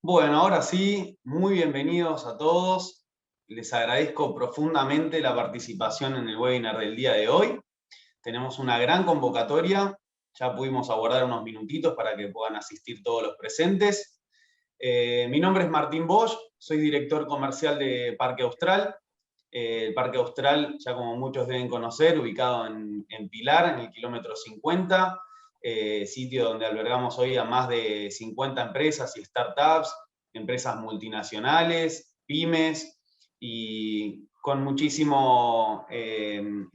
Bueno, ahora sí, muy bienvenidos a todos. Les agradezco profundamente la participación en el webinar del día de hoy. Tenemos una gran convocatoria. Ya pudimos abordar unos minutitos para que puedan asistir todos los presentes. Mi nombre es Martín Bosch, soy director comercial de Parque Austral. El Parque Austral, ya como muchos deben conocer, ubicado en Pilar, en el kilómetro 50, sitio donde albergamos hoy a más de 50 empresas y startups, empresas multinacionales, pymes, y con muchísimo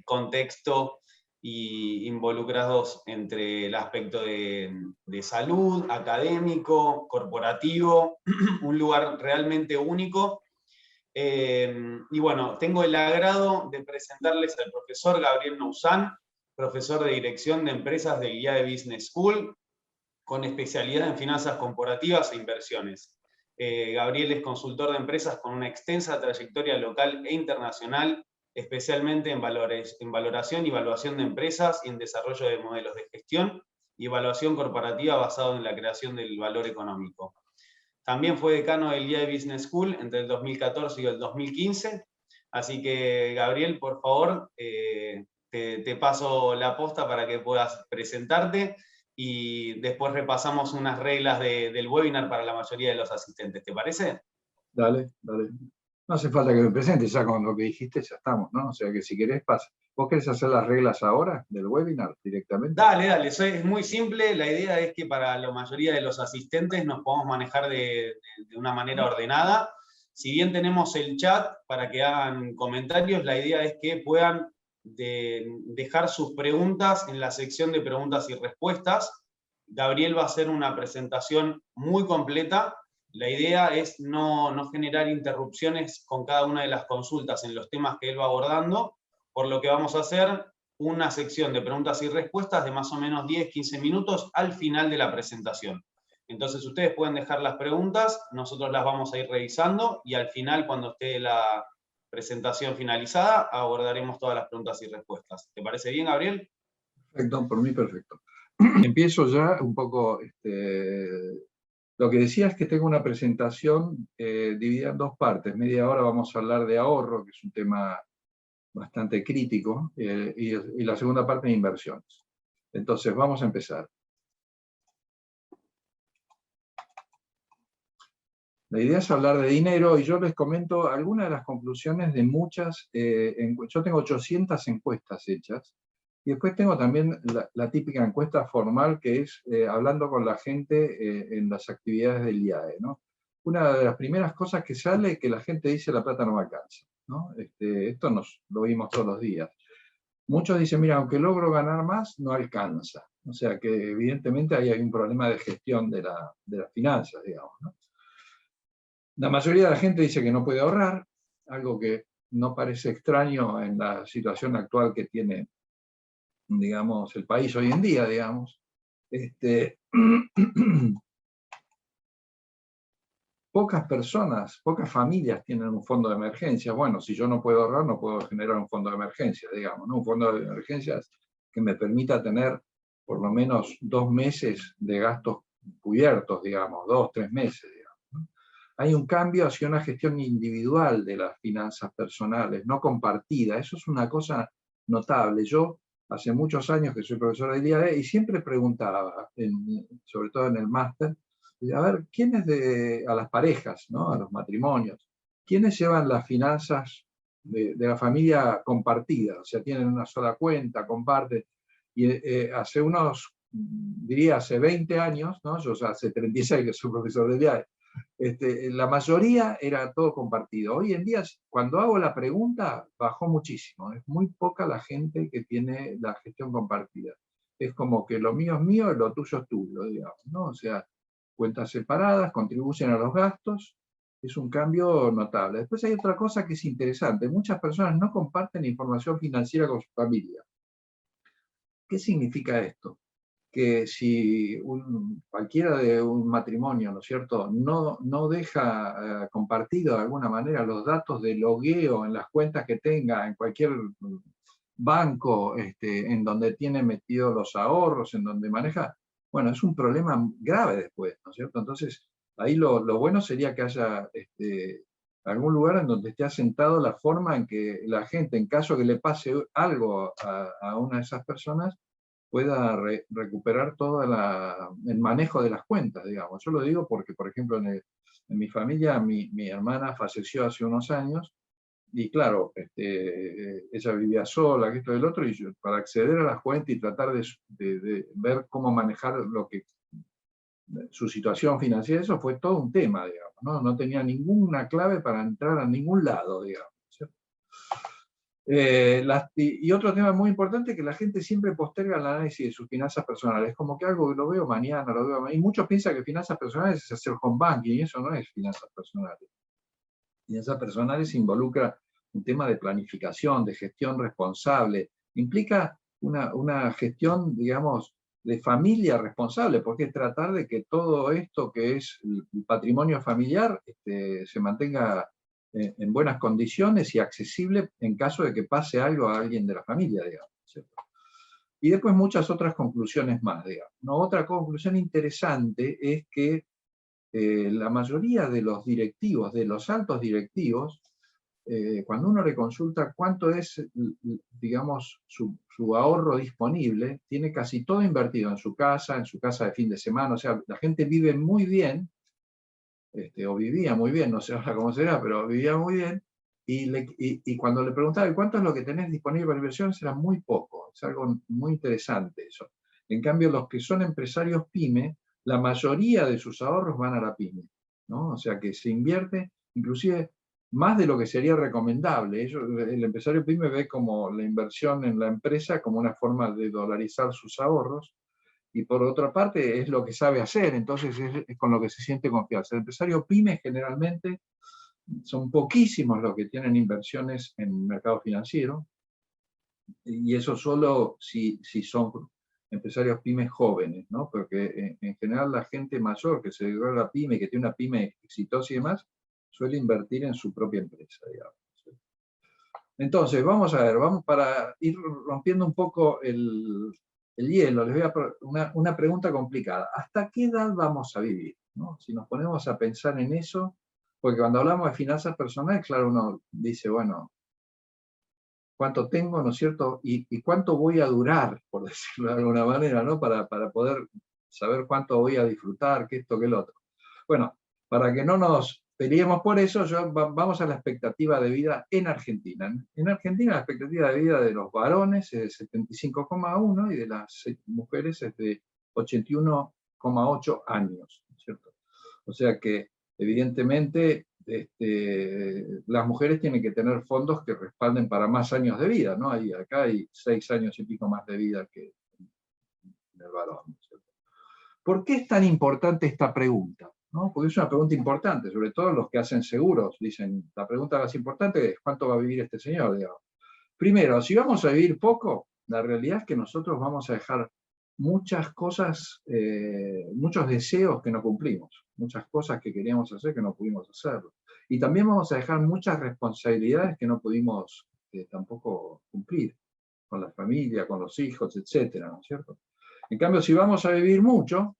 contexto y involucrados entre el aspecto de salud, académico, corporativo, un lugar realmente único. Y bueno, tengo el agrado de presentarles al profesor Gabriel Nouzán, profesor de Dirección de Empresas del IAE Business School, con especialidad en finanzas corporativas e inversiones. Gabriel es consultor de empresas con una extensa trayectoria local e internacional, especialmente en valoración y evaluación de empresas y en desarrollo de modelos de gestión y evaluación corporativa basado en la creación del valor económico. También fue decano del IAE Business School entre el 2014 y el 2015. Así que, Gabriel, por favor, te paso la posta para que puedas presentarte y después repasamos unas reglas del webinar para la mayoría de los asistentes. ¿Te parece? Dale, dale. No hace falta que me presentes, ya con lo que dijiste ya estamos, ¿no? O sea que si querés, pasa. ¿Vos querés hacer las reglas ahora del webinar directamente? Dale, dale, es muy simple. La idea es que para la mayoría de los asistentes nos podamos manejar de una manera ordenada. Si bien tenemos el chat para que hagan comentarios, la idea es que puedan dejar sus preguntas en la sección de preguntas y respuestas. Gabriel va a hacer una presentación muy completa. La idea es no generar interrupciones con cada una de las consultas en los temas que él va abordando, por lo que vamos a hacer una sección de preguntas y respuestas de más o menos 10-15 minutos al final de la presentación. Entonces ustedes pueden dejar las preguntas, nosotros las vamos a ir revisando y al final, cuando esté la presentación finalizada, abordaremos todas las preguntas y respuestas. ¿Te parece bien, Gabriel? Perfecto, por mí perfecto. Empiezo ya un poco, lo que decía es que tengo una presentación dividida en dos partes. Media hora vamos a hablar de ahorro, que es un tema bastante crítico, y la segunda parte de inversiones. Entonces, vamos a empezar. La idea es hablar de dinero y yo les comento algunas de las conclusiones de muchas. Yo tengo 800 encuestas hechas y después tengo también la típica encuesta formal que es hablando con la gente en las actividades del IAE, ¿no? Una de las primeras cosas que sale es que la gente dice la plata no me alcanza, ¿no? Esto lo vimos todos los días. Muchos dicen, mira, aunque logro ganar más, no alcanza. O sea que evidentemente ahí hay un problema de gestión de las finanzas, digamos, ¿no? La mayoría de la gente dice que no puede ahorrar, algo que no parece extraño en la situación actual que tiene, digamos, el país hoy en día, digamos. Pocas personas, pocas familias tienen un fondo de emergencia. Bueno, si yo no puedo ahorrar, no puedo generar un fondo de emergencia, digamos, ¿no? Un fondo de emergencias que me permita tener por lo menos 2 meses de gastos cubiertos, digamos, 2, 3 meses. Hay un cambio hacia una gestión individual de las finanzas personales, no compartida. Eso es una cosa notable. Yo hace muchos años que soy profesor de IAE y siempre preguntaba, sobre todo en el máster, a ver, ¿quiénes a las parejas, ¿no? A los matrimonios, quiénes llevan las finanzas de la familia compartida? O sea, tienen una sola cuenta, comparten. Y hace diría hace 20 años, ¿no? Yo ya hace 36 que soy profesor de IAE, la mayoría era todo compartido. Hoy en día, cuando hago la pregunta, bajó muchísimo. Es muy poca la gente que tiene la gestión compartida. Es como que lo mío es mío y lo tuyo es tuyo, digamos, ¿no? O sea, cuentas separadas, contribuyen a los gastos. Es un cambio notable. Después hay otra cosa que es interesante. Muchas personas no comparten información financiera con su familia. ¿Qué significa esto? Que si cualquiera de un matrimonio, ¿no es cierto?, no deja compartido de alguna manera los datos de logueo en las cuentas que tenga en cualquier banco, en donde tiene metidos los ahorros, en donde maneja, bueno, es un problema grave después, ¿no es cierto? Entonces, Ahí lo bueno sería que haya algún lugar en donde esté asentado la forma en que la gente, en caso que le pase algo a una de esas personas, pueda recuperar todo el manejo de las cuentas, digamos. Yo lo digo porque, por ejemplo, en mi familia, mi hermana falleció hace unos años, y claro, ella vivía sola, que esto y el otro, y yo, para acceder a las cuentas y tratar de ver cómo manejar su situación financiera, eso fue todo un tema, digamos, ¿no? No tenía ninguna clave para entrar a ningún lado, digamos. Y otro tema muy importante es que la gente siempre posterga el análisis de sus finanzas personales. Es como que algo que lo veo mañana, lo veo mañana. Y muchos piensan que finanzas personales es hacer home banking, y eso no es finanzas personales. Finanzas personales involucra un tema de planificación, de gestión responsable. Implica una gestión, digamos, de familia responsable, porque es tratar de que todo esto que es el patrimonio familiar se mantenga en buenas condiciones y accesible en caso de que pase algo a alguien de la familia, digamos, ¿cierto? Y después muchas otras conclusiones más, digamos, ¿no? Otra conclusión interesante es que la mayoría de los directivos, de los altos directivos, cuando uno le consulta cuánto es, digamos, su ahorro disponible, tiene casi todo invertido en su casa de fin de semana, o sea, la gente vive muy bien, o vivía muy bien, no sé ahora cómo será, pero vivía muy bien, y cuando le preguntaba, ¿cuánto es lo que tenés disponible para inversiones? Era muy poco, es algo muy interesante eso. En cambio, los que son empresarios pyme, la mayoría de sus ahorros van a la pyme, ¿no? O sea que se invierte, inclusive, más de lo que sería recomendable. El empresario pyme ve como la inversión en la empresa como una forma de dolarizar sus ahorros, y por otra parte es lo que sabe hacer, entonces es con lo que se siente confianza. El empresario pyme generalmente son poquísimos los que tienen inversiones en el mercado financiero, y eso solo si son empresarios pymes jóvenes, ¿no? Porque en general la gente mayor que se dedicó a la pyme, que tiene una pyme exitosa y demás, suele invertir en su propia empresa, digamos. Entonces, vamos a ver, vamos para ir rompiendo un poco el hielo, les voy a una pregunta complicada. ¿Hasta qué edad vamos a vivir? ¿No? Si nos ponemos a pensar en eso, porque cuando hablamos de finanzas personales, claro, uno dice, bueno, ¿cuánto tengo, no es cierto? Y cuánto voy a durar, por decirlo de alguna manera, ¿no? Para poder saber cuánto voy a disfrutar, que esto, que el otro. Bueno, para que no nos peleemos por eso, vamos a la expectativa de vida en Argentina. En Argentina la expectativa de vida de los varones es de 75,1 y de las mujeres es de 81,8 años, ¿cierto? O sea que, evidentemente, las mujeres tienen que tener fondos que respalden para más años de vida, ¿no? Acá hay 6 años y pico más de vida que en el varón, ¿cierto? ¿Por qué es tan importante esta pregunta? ¿No? Porque es una pregunta importante, sobre todo los que hacen seguros. Dicen, la pregunta más importante es ¿cuánto va a vivir este señor? Digamos. Primero, si vamos a vivir poco, la realidad es que nosotros vamos a dejar muchas cosas, muchos deseos que no cumplimos, muchas cosas que queríamos hacer que no pudimos hacerlo. Y también vamos a dejar muchas responsabilidades que no pudimos tampoco cumplir, con la familia, con los hijos, etcétera, ¿no es cierto? En cambio, si vamos a vivir mucho,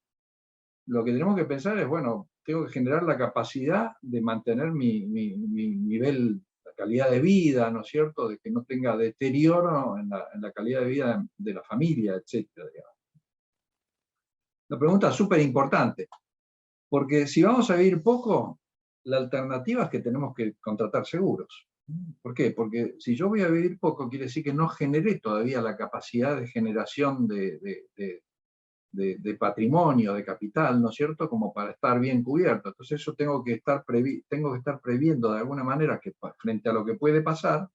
lo que tenemos que pensar es, bueno, tengo que generar la capacidad de mantener mi nivel, la calidad de vida, ¿no es cierto?, de que no tenga deterioro en la calidad de vida de la familia, etcétera, digamos. La pregunta es súper importante, porque si vamos a vivir poco, la alternativa es que tenemos que contratar seguros. ¿Por qué? Porque si yo voy a vivir poco, quiere decir que no generé todavía la capacidad de generación de patrimonio, de capital, ¿no es cierto?, como para estar bien cubierto. Entonces eso tengo que estar previendo de alguna manera que frente a lo que puede pasar,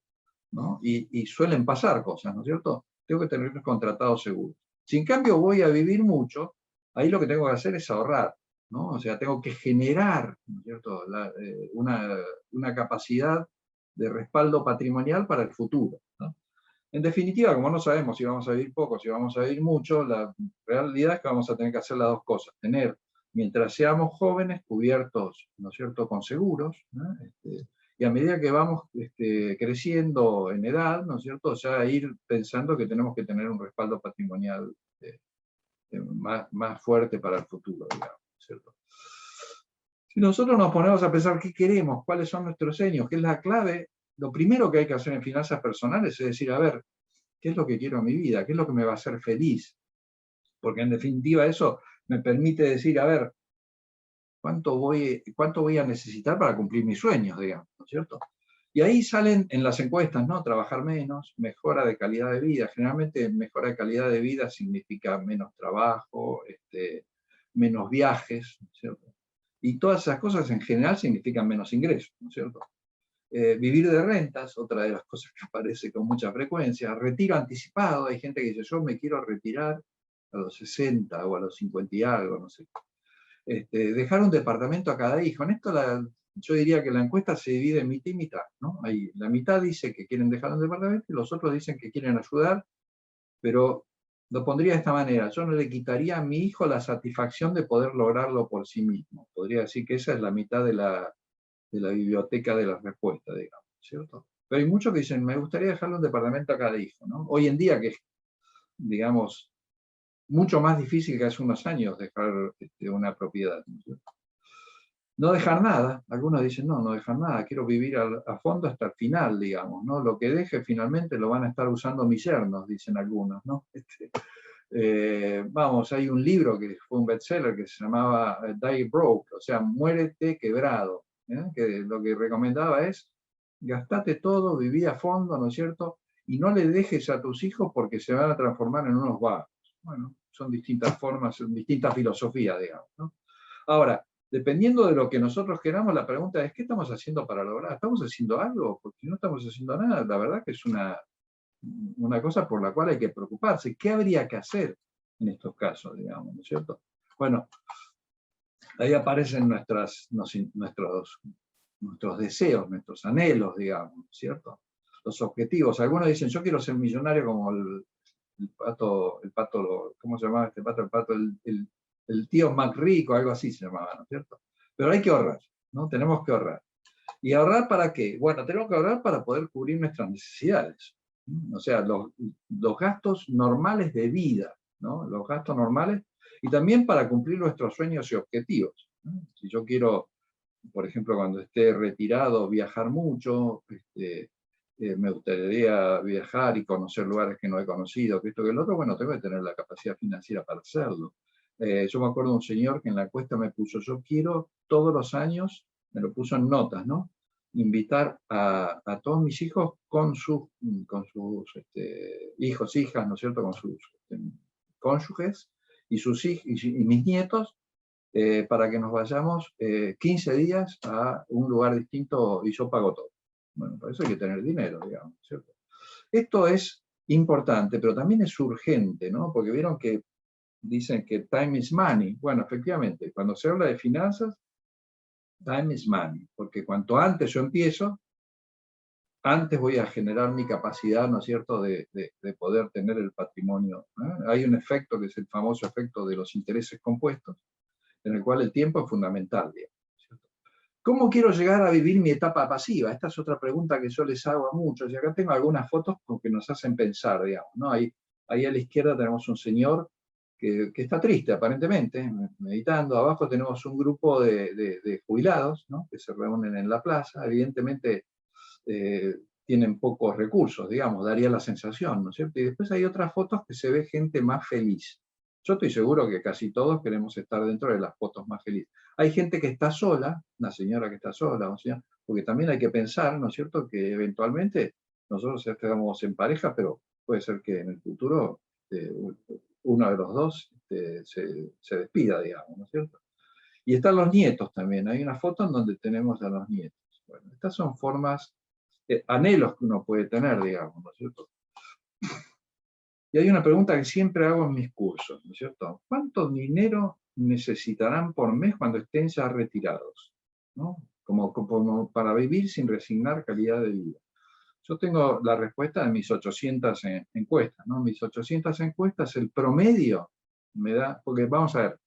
¿no? Y suelen pasar cosas, ¿no es cierto?, tengo que tener contratados seguros. Si en cambio voy a vivir mucho, ahí lo que tengo que hacer es ahorrar, ¿no? O sea, tengo que generar, ¿no es cierto?, una capacidad de respaldo patrimonial para el futuro, ¿no? En definitiva, como no sabemos si vamos a vivir poco, si vamos a vivir mucho, la realidad es que vamos a tener que hacer las dos cosas. Tener, mientras seamos jóvenes, cubiertos, ¿no es cierto?, con seguros, ¿no? Y a medida que vamos creciendo en edad, ¿no es cierto?, ya ir pensando que tenemos que tener un respaldo patrimonial más fuerte para el futuro, digamos, ¿cierto? Si nosotros nos ponemos a pensar qué queremos, cuáles son nuestros sueños, qué es la clave, lo primero que hay que hacer en finanzas personales es decir, a ver, ¿qué es lo que quiero en mi vida? ¿Qué es lo que me va a hacer feliz? Porque en definitiva eso me permite decir, a ver, ¿cuánto voy a necesitar para cumplir mis sueños, digamos, ¿no es cierto? Y ahí salen en las encuestas, ¿no? Trabajar menos, mejora de calidad de vida. Generalmente mejora de calidad de vida significa menos trabajo, menos viajes, ¿no es cierto? Y todas esas cosas en general significan menos ingresos, ¿no es cierto? Vivir de rentas, otra de las cosas que aparece con mucha frecuencia. Retiro anticipado, hay gente que dice, yo me quiero retirar a los 60 o a los 50 y algo, no sé. Dejar un departamento a cada hijo. En esto yo diría que la encuesta se divide en mitad y mitad, ¿no? La mitad dice que quieren dejar un departamento y los otros dicen que quieren ayudar, pero lo pondría de esta manera, yo no le quitaría a mi hijo la satisfacción de poder lograrlo por sí mismo. Podría decir que esa es la mitad de la biblioteca de las respuestas, digamos, ¿cierto? Pero hay muchos que dicen, me gustaría dejarle un departamento a cada hijo, ¿no? Hoy en día, que es, digamos, mucho más difícil que hace unos años dejar una propiedad, ¿no es cierto? No dejar nada, algunos dicen, no, no dejar nada, quiero vivir a fondo hasta el final, digamos, ¿no? Lo que deje finalmente lo van a estar usando mis yernos, dicen algunos, ¿no? Vamos, hay un libro que fue un bestseller que se llamaba Die Broke, o sea, muérete quebrado, que lo que recomendaba es, gastate todo, viví a fondo, ¿no es cierto? Y no le dejes a tus hijos porque se van a transformar en unos vagos. Bueno, son distintas formas, son distintas filosofías, digamos, ¿no? Ahora, dependiendo de lo que nosotros queramos, la pregunta es, ¿qué estamos haciendo para lograr? ¿Estamos haciendo algo? Porque si no estamos haciendo nada, la verdad que es una cosa por la cual hay que preocuparse. ¿Qué habría que hacer en estos casos, digamos, ¿no es cierto? Bueno, ahí aparecen nuestros deseos, nuestros anhelos, digamos, ¿no es cierto? Los objetivos. Algunos dicen, yo quiero ser millonario como el pato, ¿cómo se llamaba este pato? El tío McRico, algo así se llamaba, ¿no es cierto? Pero hay que ahorrar, ¿no? Tenemos que ahorrar. ¿Y ahorrar para qué? Bueno, tenemos que ahorrar para poder cubrir nuestras necesidades. O sea, los gastos normales de vida, ¿no? Los gastos normales, y también para cumplir nuestros sueños y objetivos, ¿no? Si yo quiero, por ejemplo, cuando esté retirado, viajar mucho, me gustaría viajar y conocer lugares que no he conocido, que esto que el otro, bueno, tengo que tener la capacidad financiera para hacerlo. Yo me acuerdo de un señor que en la encuesta me puso, yo quiero todos los años, me lo puso en notas, ¿no? Invitar a todos mis hijos con sus hijos, hijas, ¿no es cierto?, con sus cónyuges y y mis nietos, para que nos vayamos 15 días a un lugar distinto y yo pago todo. Bueno, para eso hay que tener dinero, digamos, ¿cierto? Esto es importante, pero también es urgente, ¿no? Porque vieron que dicen que time is money. Bueno, efectivamente, cuando se habla de finanzas, time is money, porque cuanto antes yo empiezo, antes voy a generar mi capacidad, ¿no es cierto?, de poder tener el patrimonio, ¿eh? Hay un efecto que es el famoso efecto de los intereses compuestos, en el cual el tiempo es fundamental, digamos, ¿cierto? ¿Cómo quiero llegar a vivir mi etapa pasiva? Esta es otra pregunta que yo les hago a muchos, y acá tengo algunas fotos que nos hacen pensar, digamos, ¿no? Ahí a la izquierda tenemos un señor que está triste, aparentemente, meditando. Abajo tenemos un grupo de jubilados, ¿no?, que se reúnen en la plaza. Evidentemente tienen pocos recursos, digamos, daría la sensación, ¿no es cierto? Y después hay otras fotos que se ve gente más feliz. Yo estoy seguro que casi todos queremos estar dentro de las fotos más felices. Hay gente que está sola, una señora que está sola, un señor, porque también hay que pensar, ¿no es cierto?, que eventualmente nosotros estamos en pareja, pero puede ser que en el futuro uno de los dos se despida, digamos, ¿no es cierto? Y están los nietos también. Hay una foto en donde tenemos a los nietos. Bueno, estas son formas, anhelos que uno puede tener, digamos, ¿no es cierto? Y hay una pregunta que siempre hago en mis cursos, ¿no es cierto? ¿Cuánto dinero necesitarán por mes cuando estén ya retirados, ¿no? Como para vivir sin resignar calidad de vida. Yo tengo la respuesta de mis 800 encuestas, ¿no? Mis 800 encuestas, el promedio me da, porque vamos a ver,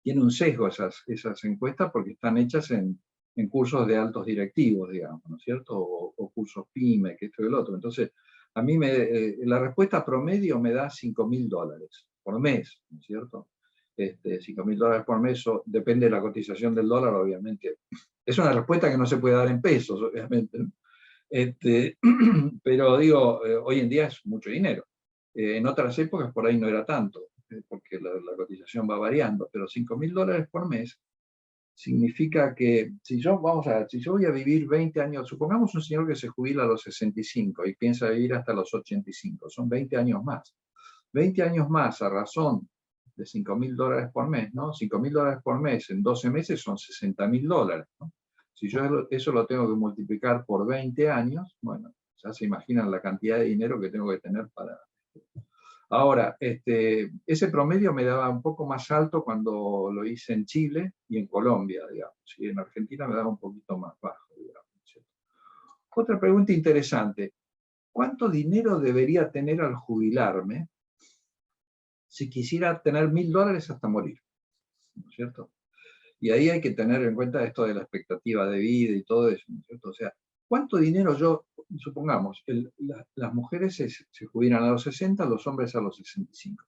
tiene un sesgo esas encuestas porque están hechas en cursos de altos directivos, digamos, ¿no es cierto? O cursos PYME, que esto y el otro. Entonces, a mí la respuesta promedio me da $5.000 por mes, ¿no es cierto? $5.000 por mes, depende de la cotización del dólar, obviamente. Es una respuesta que no se puede dar en pesos, obviamente, ¿no? Pero digo, hoy en día es mucho dinero. En otras épocas por ahí no era tanto, porque la cotización va variando, pero $5.000 por mes significa que si yo, vamos a ver, si yo voy a vivir 20 años, supongamos un señor que se jubila a los 65 y piensa vivir hasta los 85, son 20 años más. 20 años más a razón de $5.000 por mes, ¿no? $5.000 por mes en 12 meses son $60.000, ¿no? Si yo eso lo tengo que multiplicar por 20 años, bueno, ya se imaginan la cantidad de dinero que tengo que tener para... Ahora, ese promedio me daba un poco más alto cuando lo hice en Chile y en Colombia, digamos. Y en Argentina me daba un poquito más bajo, digamos. Otra pregunta interesante. ¿Cuánto dinero debería tener al jubilarme si quisiera tener $1.000 hasta morir? ¿No es cierto? Y ahí hay que tener en cuenta esto de la expectativa de vida y todo eso, ¿no es cierto? O sea, ¿cuánto dinero yo, supongamos, las mujeres se jubilan a los 60, los hombres a los 65?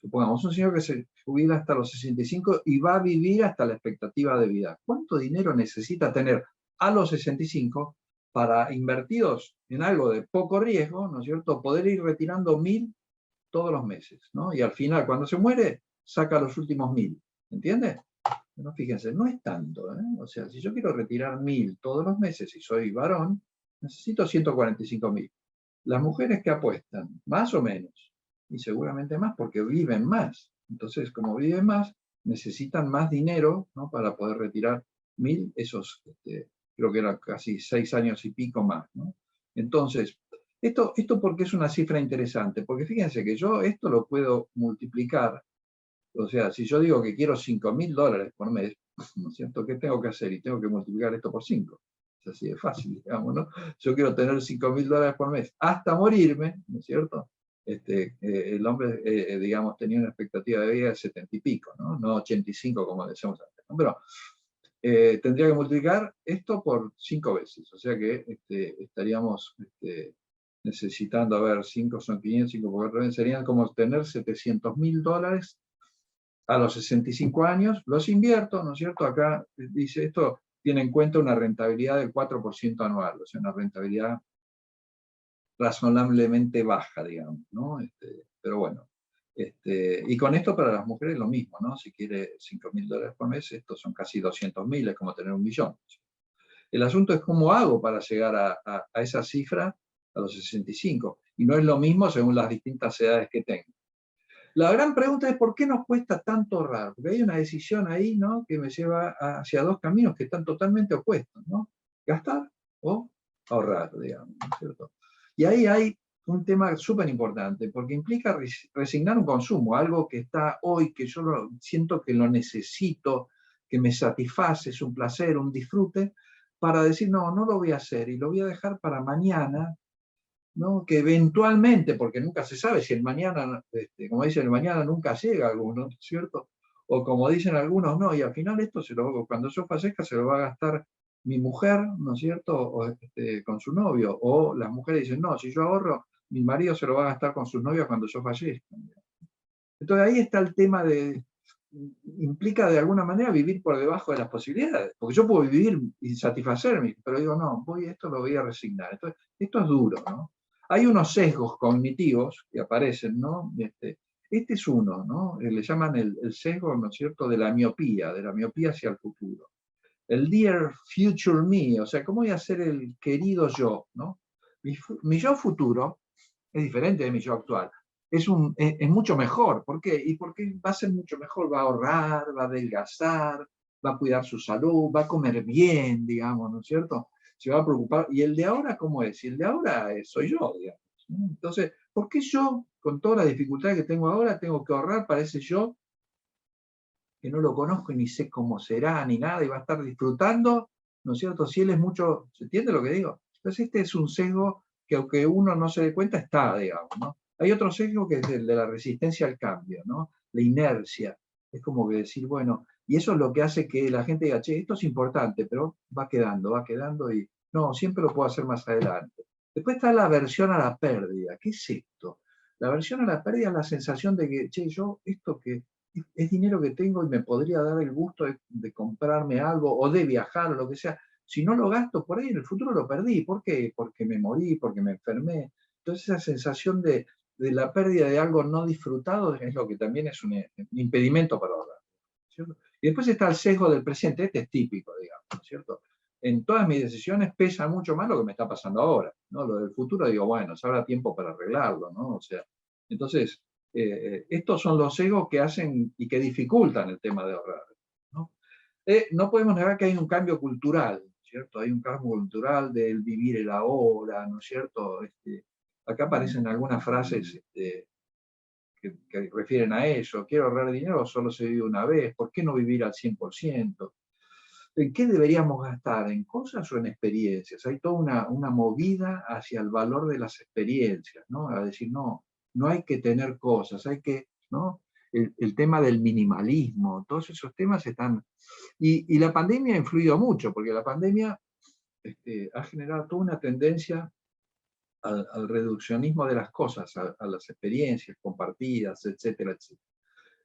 Supongamos un señor que se jubila hasta los 65 y va a vivir hasta la expectativa de vida. ¿Cuánto dinero necesita tener a los 65 para, invertidos en algo de poco riesgo, ¿no es cierto?, poder ir retirando 1.000 todos los meses, ¿no? Y al final, cuando se muere, saca los últimos 1.000. ¿Entiendes? No, fíjense, no es tanto, ¿eh? O sea, si yo quiero retirar 1.000 todos los meses y soy varón, necesito 145.000. Las mujeres que apuestan, más o menos, y seguramente más porque viven más. Entonces, como viven más, necesitan más dinero, ¿no?, para poder retirar 1.000, esos, creo que eran casi 6 años y pico más, ¿no? Entonces, esto porque es una cifra interesante, porque fíjense que yo esto lo puedo multiplicar. O sea, si yo digo que quiero $5.000 por mes, ¿no es cierto?, ¿qué tengo que hacer? Y tengo que multiplicar esto por 5. Es así de fácil, digamos, ¿no? Yo quiero tener $5.000 por mes hasta morirme, ¿no es cierto? El hombre, digamos, tenía una expectativa de vida de 70 y pico, ¿no? No 85 como decíamos antes, ¿no? Pero tendría que multiplicar esto por 5 veces, o sea que estaríamos necesitando, a ver, 5 son 500, 5 por 4 serían como tener $700.000 a los 65 años, los invierto, ¿no es cierto? Acá dice, esto tiene en cuenta una rentabilidad del 4% anual, o sea, una rentabilidad razonablemente baja, digamos, ¿no? Pero bueno, y con esto para las mujeres lo mismo, ¿no? Si quiere $5.000 por mes, estos son casi 200.000, es como tener 1.000.000. El asunto es cómo hago para llegar a esa cifra a los 65, y no es lo mismo según las distintas edades que tengo. La gran pregunta es ¿por qué nos cuesta tanto ahorrar? Porque hay una decisión ahí, ¿no?, que me lleva hacia dos caminos que están totalmente opuestos, ¿no? Gastar o ahorrar, digamos, ¿no es cierto? Y ahí hay un tema súper importante, porque implica resignar un consumo, algo que está hoy, que yo siento que lo necesito, que me satisface, es un placer, un disfrute, para decir, no, no lo voy a hacer y lo voy a dejar para mañana, ¿no?, que eventualmente, porque nunca se sabe si el mañana, como dicen, el mañana nunca llega a algunos, ¿cierto? O como dicen algunos, no, y al final esto cuando yo fallezca se lo va a gastar mi mujer, ¿no es cierto?, o, con su novio, o las mujeres dicen, no, si yo ahorro, mi marido se lo va a gastar con sus novios cuando yo fallezca. Entonces ahí está el tema implica de alguna manera vivir por debajo de las posibilidades, porque yo puedo vivir y satisfacerme, pero digo, no, esto lo voy a resignar. Entonces, esto es duro, ¿no? Hay unos sesgos cognitivos que aparecen, ¿no? Este es uno, ¿no? Le llaman el sesgo, ¿no es cierto?, de la miopía hacia el futuro. El dear future me, o sea, ¿cómo voy a ser el querido yo, ¿no? Mi yo futuro es diferente de mi yo actual. Es mucho mejor. ¿Por qué? Y porque va a ser mucho mejor, va a ahorrar, va a adelgazar, va a cuidar su salud, va a comer bien, digamos, ¿no es cierto? Se va a preocupar. ¿Y el de ahora cómo es? Y el de ahora soy yo, digamos, ¿no? Entonces, ¿por qué yo, con toda la dificultad que tengo ahora, tengo que ahorrar para ese yo que no lo conozco y ni sé cómo será, ni nada, y va a estar disfrutando, ¿no es cierto? Si él es mucho, ¿se entiende lo que digo? Entonces este es un sesgo que aunque uno no se dé cuenta está, digamos, ¿no? Hay otro sesgo que es el de la resistencia al cambio, ¿no? La inercia. Es como que decir, bueno, y eso es lo que hace que la gente diga, che, esto es importante, pero va quedando y no, siempre lo puedo hacer más adelante. Después está la aversión a la pérdida. ¿Qué es esto? La aversión a la pérdida es la sensación de que, che, yo esto que es dinero que tengo y me podría dar el gusto de comprarme algo o de viajar o lo que sea. Si no lo gasto por ahí, en el futuro lo perdí. ¿Por qué? Porque me morí, porque me enfermé. Entonces esa sensación de la pérdida de algo no disfrutado es lo que también es un impedimento para ahorrar, ¿cierto? Y después está el sesgo del presente. Este es típico, digamos, ¿cierto? En todas mis decisiones pesa mucho más lo que me está pasando ahora, ¿no? Lo del futuro digo, bueno, se habrá tiempo para arreglarlo, ¿no? O sea, entonces, estos son los egos que hacen y que dificultan el tema de ahorrar, ¿no? No podemos negar que hay un cambio cultural, ¿cierto? Hay un cambio cultural del vivir el ahora, ¿no es cierto? Acá aparecen algunas frases que refieren a eso. ¿Quiero ahorrar dinero? Solo se vive una vez. ¿Por qué no vivir al 100%? ¿En qué deberíamos gastar? ¿En cosas o en experiencias? Hay toda una movida hacia el valor de las experiencias, ¿no? A decir, no, no hay que tener cosas, hay que, ¿no? El tema del minimalismo, todos esos temas están... Y la pandemia ha influido mucho, porque la pandemia ha generado toda una tendencia al reduccionismo de las cosas, a las experiencias compartidas, etcétera, etcétera.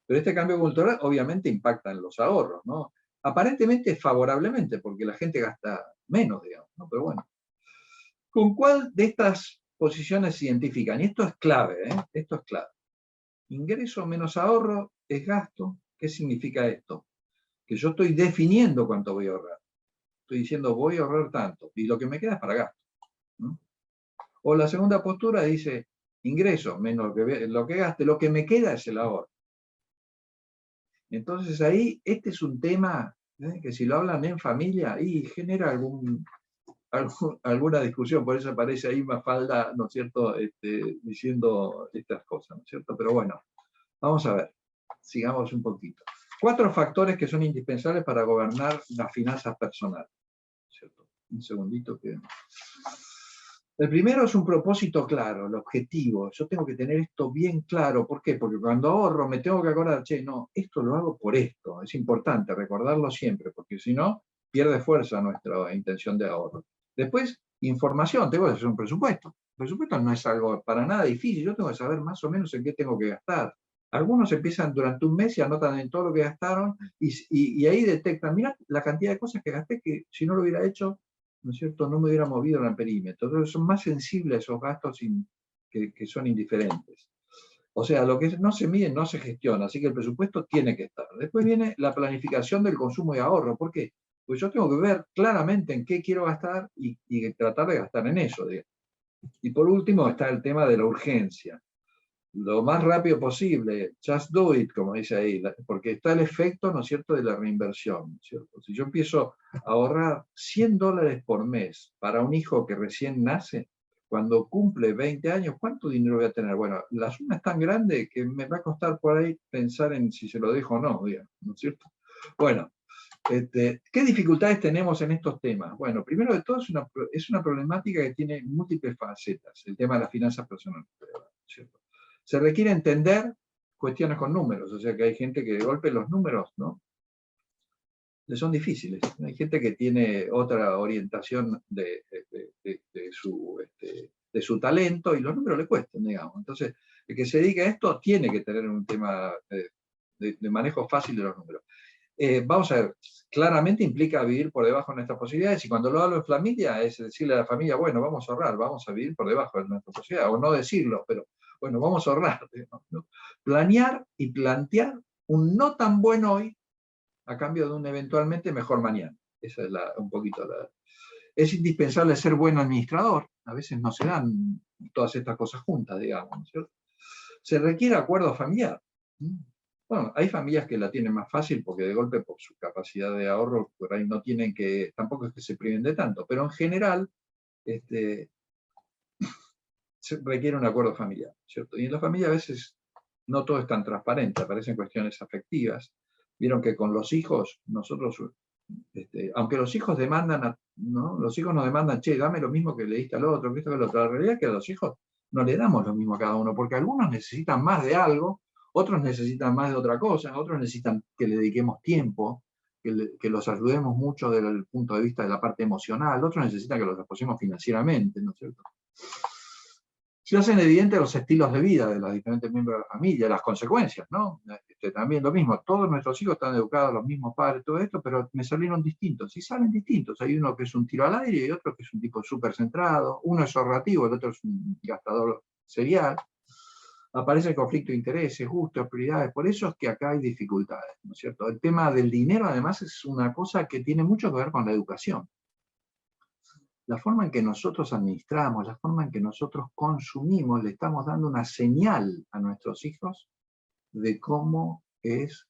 Pero este cambio cultural obviamente impacta en los ahorros, ¿no? Aparentemente favorablemente, porque la gente gasta menos, digamos, ¿no? Pero bueno, ¿con cuál de estas posiciones se identifican? Y esto es clave, ¿eh? Esto es clave. Ingreso menos ahorro es gasto. ¿Qué significa esto? Que yo estoy definiendo cuánto voy a ahorrar. Estoy diciendo, voy a ahorrar tanto, y lo que me queda es para gasto, ¿no? O la segunda postura dice, ingreso menos lo que gaste, lo que me queda es el ahorro. Entonces ahí, este es un tema que si lo hablan en familia, y genera alguna discusión, por eso aparece ahí Mafalda, ¿no es cierto?, diciendo estas cosas, ¿no es cierto? Pero bueno, vamos a ver, sigamos un poquito. 4 factores que son indispensables para gobernar las finanzas personales, ¿cierto? Un segundito que... El primero es un propósito claro, el objetivo. Yo tengo que tener esto bien claro. ¿Por qué? Porque cuando ahorro me tengo que acordar, che, no, esto lo hago por esto. Es importante recordarlo siempre, porque si no, pierde fuerza nuestra intención de ahorro. Después, información. Tengo que hacer un presupuesto. El presupuesto no es algo para nada difícil. Yo tengo que saber más o menos en qué tengo que gastar. Algunos empiezan durante un mes y anotan en todo lo que gastaron y ahí detectan, mira la cantidad de cosas que gasté que si no lo hubiera hecho, ¿no es cierto?, no me hubiera movido en el perímetro. Entonces son más sensibles esos gastos que son indiferentes. O sea, lo que no se mide no se gestiona, así que el presupuesto tiene que estar. Después viene la planificación del consumo y ahorro. ¿Por qué? Pues yo tengo que ver claramente en qué quiero gastar y tratar de gastar en eso, digamos. Y por último está el tema de la urgencia. Lo más rápido posible, just do it, como dice ahí, porque está el efecto, ¿no es cierto?, de la reinversión, ¿cierto? Si yo empiezo a ahorrar $100 por mes para un hijo que recién nace, cuando cumple 20 años, ¿cuánto dinero voy a tener? Bueno, la suma es tan grande que me va a costar por ahí pensar en si se lo dejo o no, digamos, ¿no es cierto? Bueno, ¿qué dificultades tenemos en estos temas? Bueno, primero de todo es una problemática que tiene múltiples facetas, el tema de las finanzas personales, ¿cierto? Se requiere entender cuestiones con números, o sea que hay gente que de golpe los números, ¿no?, le son difíciles. Hay gente que tiene otra orientación de su talento y los números le cuestan, digamos. Entonces, el que se dedica a esto tiene que tener un tema de manejo fácil de los números. Vamos a ver, claramente implica vivir por debajo de nuestras posibilidades, y cuando lo hablo en familia es decirle a la familia, bueno, vamos a ahorrar, vamos a vivir por debajo de nuestras posibilidades, o no decirlo, pero bueno, vamos a ahorrar, ¿no? Planear y plantear un no tan buen hoy a cambio de un eventualmente mejor mañana. Esa es un poquito la... Es indispensable ser buen administrador, a veces no se dan todas estas cosas juntas, digamos, ¿no es cierto? Se requiere acuerdo familiar. Bueno, hay familias que la tienen más fácil porque de golpe por su capacidad de ahorro por ahí no tienen que, tampoco es que se priven de tanto, pero en general se requiere un acuerdo familiar, ¿cierto? Y en la familia a veces no todo es tan transparente, aparecen cuestiones afectivas. Vieron que con los hijos, nosotros, aunque los hijos demandan, ¿no?, los hijos nos demandan, che, dame lo mismo que le diste al otro, que esto, que lo otro. La realidad es que a los hijos no le damos lo mismo a cada uno, porque algunos necesitan más de algo, otros necesitan más de otra cosa, otros necesitan que le dediquemos tiempo, que los ayudemos mucho desde el punto de vista de la parte emocional, otros necesitan que los apoyemos financieramente, ¿no es cierto? Se hacen evidentes los estilos de vida de los diferentes miembros de la familia, las consecuencias, ¿no? También lo mismo, todos nuestros hijos están educados, los mismos padres, todo esto, pero me salieron distintos, y salen distintos. Hay uno que es un tiro al aire y otro que es un tipo súper centrado, uno es ahorrativo, el otro es un gastador serial. Aparece el conflicto de intereses, gustos, prioridades, por eso es que acá hay dificultades, ¿no es cierto? El tema del dinero, además, es una cosa que tiene mucho que ver con la educación. La forma en que nosotros administramos, la forma en que nosotros consumimos, le estamos dando una señal a nuestros hijos de cómo es,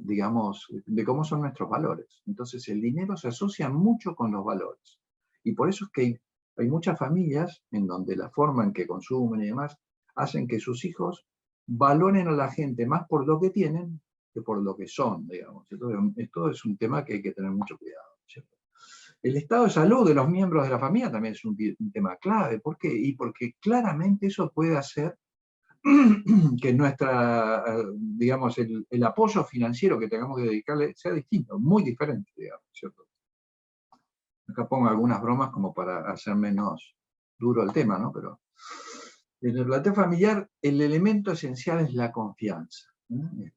digamos, de cómo son nuestros valores. Entonces el dinero se asocia mucho con los valores. Y por eso es que hay muchas familias en donde la forma en que consumen y demás hacen que sus hijos valoren a la gente más por lo que tienen que por lo que son, digamos. Entonces, esto es un tema que hay que tener mucho cuidado, ¿cierto? El estado de salud de los miembros de la familia también es un tema clave. ¿Por qué? Y porque claramente eso puede hacer que nuestra, digamos, el apoyo financiero que tengamos que dedicarle sea distinto, muy diferente, digamos, ¿cierto? Acá pongo algunas bromas como para hacer menos duro el tema, ¿no? Pero en el planteo familiar, el elemento esencial es la confianza.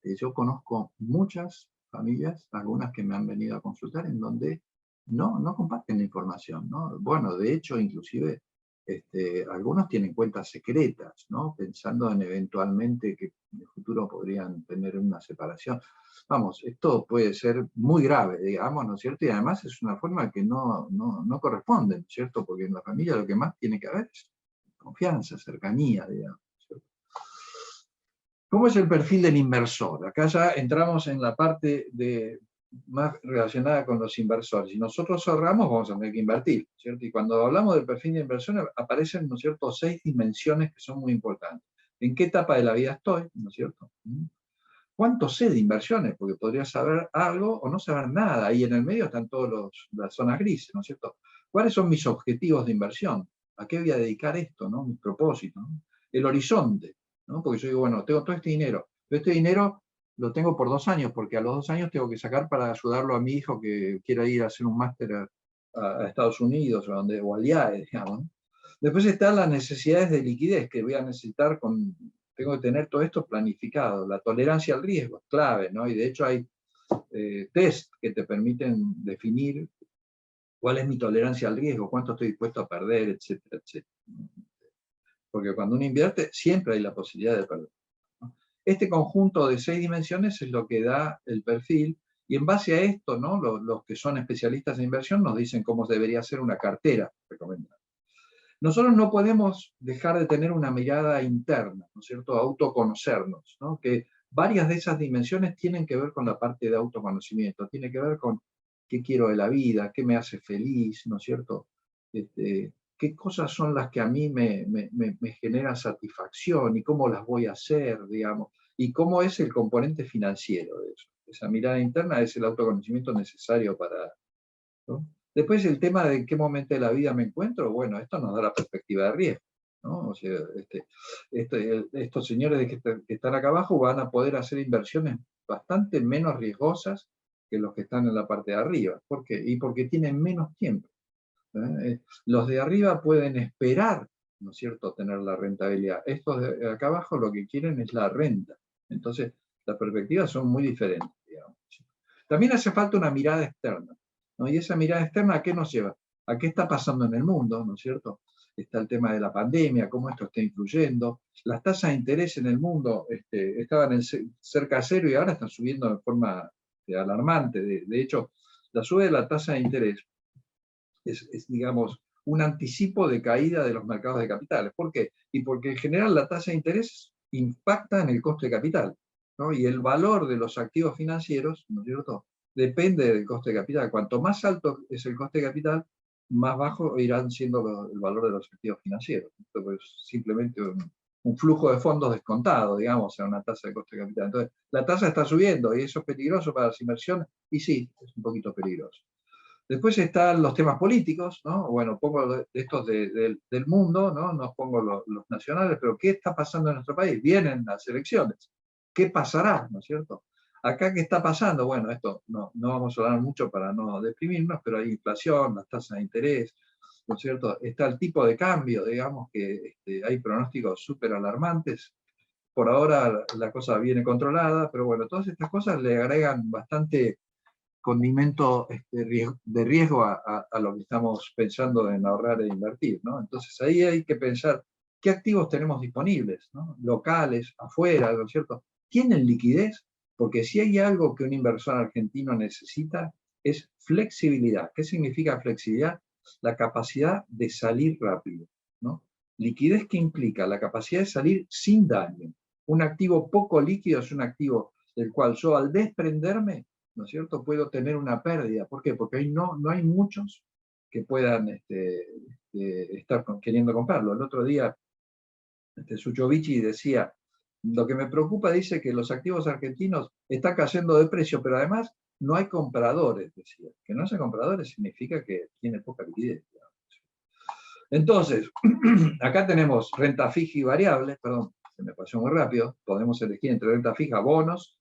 Yo conozco muchas familias, algunas que me han venido a consultar, en donde no comparten la información, ¿no? Bueno, de hecho, inclusive, algunos tienen cuentas secretas, ¿no? Pensando en eventualmente que en el futuro podrían tener una separación. Vamos, esto puede ser muy grave, digamos, ¿no es cierto? Y además es una forma que no corresponde, ¿no es cierto? Porque en la familia lo que más tiene que haber es confianza, cercanía, digamos. ¿Cómo es el perfil del inversor? Acá ya entramos en la parte más relacionada con los inversores. Si nosotros ahorramos, vamos a tener que invertir, ¿cierto? Y cuando hablamos del perfil de inversión, aparecen, ¿no es cierto?, 6 dimensiones que son muy importantes. ¿En qué etapa de la vida estoy? ¿No es cierto? ¿Cuánto sé de inversiones? Porque podría saber algo o no saber nada. Ahí en el medio están todas las zonas grises, ¿no es cierto? ¿Cuáles son mis objetivos de inversión? ¿A qué voy a dedicar esto, ¿no? Mi propósito, ¿no? El horizonte, ¿no? Porque yo digo, bueno, tengo todo este dinero, pero este dinero lo tengo por 2 años, porque a los 2 años tengo que sacar para ayudarlo a mi hijo que quiera ir a hacer un máster a Estados Unidos o al IAE, digamos, ¿no? Después están las necesidades de liquidez que voy a necesitar tengo que tener todo esto planificado. La tolerancia al riesgo es clave, ¿no? Y de hecho hay test que te permiten definir cuál es mi tolerancia al riesgo, cuánto estoy dispuesto a perder, etcétera, etcétera. Porque cuando uno invierte, siempre hay la posibilidad de perder, ¿no? Este conjunto de 6 dimensiones es lo que da el perfil, y en base a esto, ¿no?, los que son especialistas en inversión nos dicen cómo debería ser una cartera recomendada. Nosotros no podemos dejar de tener una mirada interna, ¿no es cierto?, autoconocernos, ¿no? Que varias de esas dimensiones tienen que ver con la parte de autoconocimiento, tiene que ver con qué quiero de la vida, qué me hace feliz, ¿no es cierto? Qué cosas son las que a mí me generan satisfacción y cómo las voy a hacer, digamos, y cómo es el componente financiero de eso. Esa mirada interna es el autoconocimiento necesario para, ¿no? Después el tema de en qué momento de la vida me encuentro, bueno, esto nos da la perspectiva de riesgo, ¿no? O sea, estos señores que están acá abajo van a poder hacer inversiones bastante menos riesgosas que los que están en la parte de arriba. ¿Por qué? Y porque tienen menos tiempo. Los de arriba pueden esperar, ¿no es cierto?, tener la rentabilidad. Estos de acá abajo lo que quieren es la renta. Entonces, las perspectivas son muy diferentes, digamos. También hace falta una mirada externa, ¿no? Y esa mirada externa, ¿a qué nos lleva? ¿A qué está pasando en el mundo, ¿no es cierto? Está el tema de la pandemia, cómo esto está influyendo. Las tasas de interés en el mundo estaban cerca de cero y ahora están subiendo de forma alarmante. De hecho, la sube de la tasa de interés es, digamos, un anticipo de caída de los mercados de capitales. ¿Por qué? Y porque en general la tasa de interés impacta en el coste de capital, ¿no? Y el valor de los activos financieros, ¿no es cierto?, depende del coste de capital. Cuanto más alto es el coste de capital, más bajo irán siendo el valor de los activos financieros. Esto es simplemente un flujo de fondos descontado, digamos, a una tasa de coste de capital. Entonces, la tasa está subiendo y eso es peligroso para las inversiones, y sí, es un poquito peligroso. Después están los temas políticos, ¿no? Bueno, pongo estos del mundo, ¿no? No pongo los nacionales, pero ¿qué está pasando en nuestro país? Vienen las elecciones. ¿Qué pasará, no es cierto? Acá, ¿qué está pasando? Bueno, esto no vamos a hablar mucho para no deprimirnos, pero hay inflación, las tasas de interés, ¿no es cierto? Está el tipo de cambio, digamos que hay pronósticos súper alarmantes. Por ahora la cosa viene controlada, pero bueno, todas estas cosas le agregan bastante condimento de riesgo a lo que estamos pensando en ahorrar e invertir, ¿no? Entonces ahí hay que pensar qué activos tenemos disponibles, ¿no? Locales, afuera, ¿no es cierto? ¿Tienen liquidez? Porque si hay algo que un inversor argentino necesita es flexibilidad. ¿Qué significa flexibilidad? La capacidad de salir rápido, ¿no? Liquidez, que implica la capacidad de salir sin daño. Un activo poco líquido es un activo del cual yo, al desprenderme, ¿no es cierto?, puedo tener una pérdida. ¿Por qué? Porque no hay muchos que puedan estar queriendo comprarlo. El otro día, Suchovici decía, lo que me preocupa, dice, que los activos argentinos están cayendo de precio, pero además no hay compradores, decía. Que no haya compradores significa que tiene poca liquidez. Entonces, acá tenemos renta fija y variable, perdón, se me pasó muy rápido, podemos elegir entre renta fija, bonos,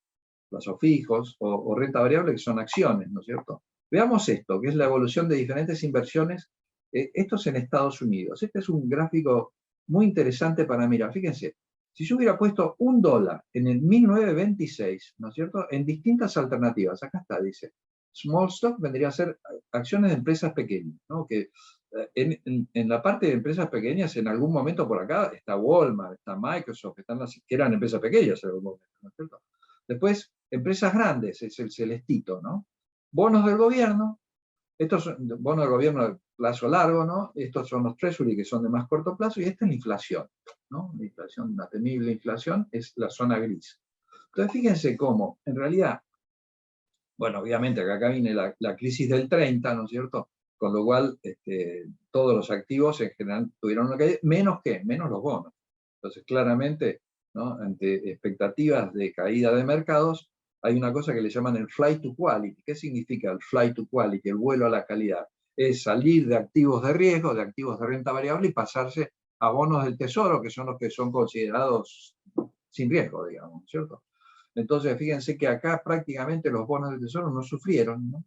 plazos fijos o renta variable, que son acciones, ¿no es cierto? Veamos esto, que es la evolución de diferentes inversiones. Esto es en Estados Unidos. Este es un gráfico muy interesante para mirar. Fíjense, si yo hubiera puesto $1 en el 1926, ¿no es cierto?, en distintas alternativas, acá está, dice, small stock vendría a ser acciones de empresas pequeñas, ¿no? Que en la parte de empresas pequeñas, en algún momento por acá, está Walmart, está Microsoft, están las que eran empresas pequeñas en algún momento, ¿no es cierto? Después, empresas grandes, es el celestito, ¿no? Bonos del gobierno, estos son bonos del gobierno de plazo largo, ¿no? Estos son los treasury, que son de más corto plazo, y esta es la inflación, ¿no? La inflación, la temible inflación, es la zona gris. Entonces, fíjense cómo, en realidad, bueno, obviamente acá viene la crisis del 30, ¿no es cierto? Con lo cual, todos los activos en general tuvieron una caída, menos los bonos. Entonces, claramente, ¿no?, ante expectativas de caída de mercados, hay una cosa que le llaman el flight to quality. ¿Qué significa el flight to quality? El vuelo a la calidad. Es salir de activos de riesgo, de activos de renta variable, y pasarse a bonos del tesoro, que son los que son considerados sin riesgo, digamos, ¿cierto? Entonces, fíjense que acá prácticamente los bonos del tesoro no sufrieron, ¿no?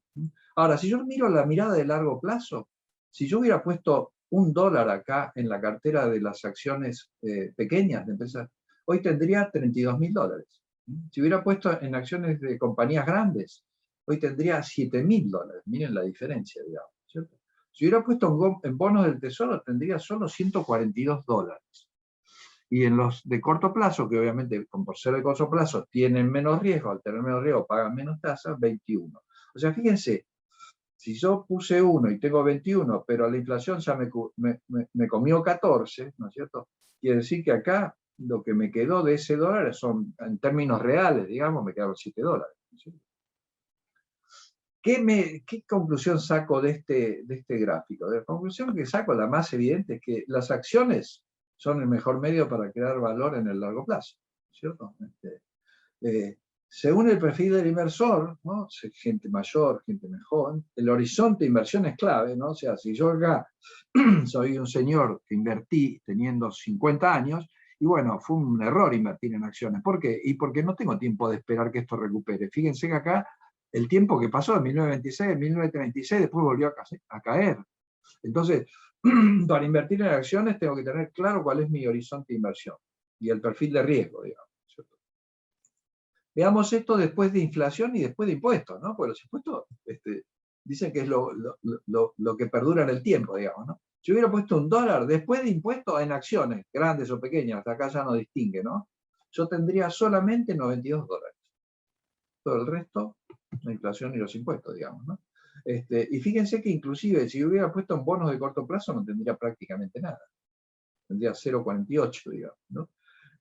Ahora, si yo miro la mirada de largo plazo, si yo hubiera puesto $1 acá en la cartera de las acciones pequeñas de empresas, hoy tendría $32.000. Si hubiera puesto en acciones de compañías grandes, hoy tendría $7.000. Miren la diferencia, digamos, ¿cierto? Si hubiera puesto en bonos del tesoro, tendría solo $142. Y en los de corto plazo, que obviamente por ser de corto plazo tienen menos riesgo, al tener menos riesgo pagan menos tasas, 21. O sea, fíjense, si yo puse 1 y tengo 21, pero la inflación ya me comió 14, ¿no es cierto? Quiere decir que acá lo que me quedó de ese dólar son, en términos reales, digamos, me quedaron $7. ¿no es cierto? ¿Qué conclusión saco de este gráfico? La conclusión que saco, la más evidente, es que las acciones son el mejor medio para crear valor en el largo plazo, ¿cierto? Según el perfil del inversor, ¿no?, gente mayor, gente mejor, el horizonte de inversión es clave, ¿no? O sea, si yo acá soy un señor que invertí teniendo 50 años, y bueno, fue un error invertir en acciones. ¿Por qué? Y porque no tengo tiempo de esperar que esto recupere. Fíjense que acá el tiempo que pasó, de 1926, 1936, después volvió a caer. Entonces, para invertir en acciones tengo que tener claro cuál es mi horizonte de inversión y el perfil de riesgo, digamos, ¿cierto? Veamos esto después de inflación y después de impuestos, ¿no? Porque los impuestos dicen que es lo que perdura en el tiempo, digamos, ¿no? Si hubiera puesto $1 después de impuestos en acciones, grandes o pequeñas, hasta acá ya no distingue, ¿no? Yo tendría solamente $92. Todo el resto, la inflación y los impuestos, digamos, ¿no? Y fíjense que inclusive si hubiera puesto en bonos de corto plazo no tendría prácticamente nada. Tendría 0,48, digamos, ¿no?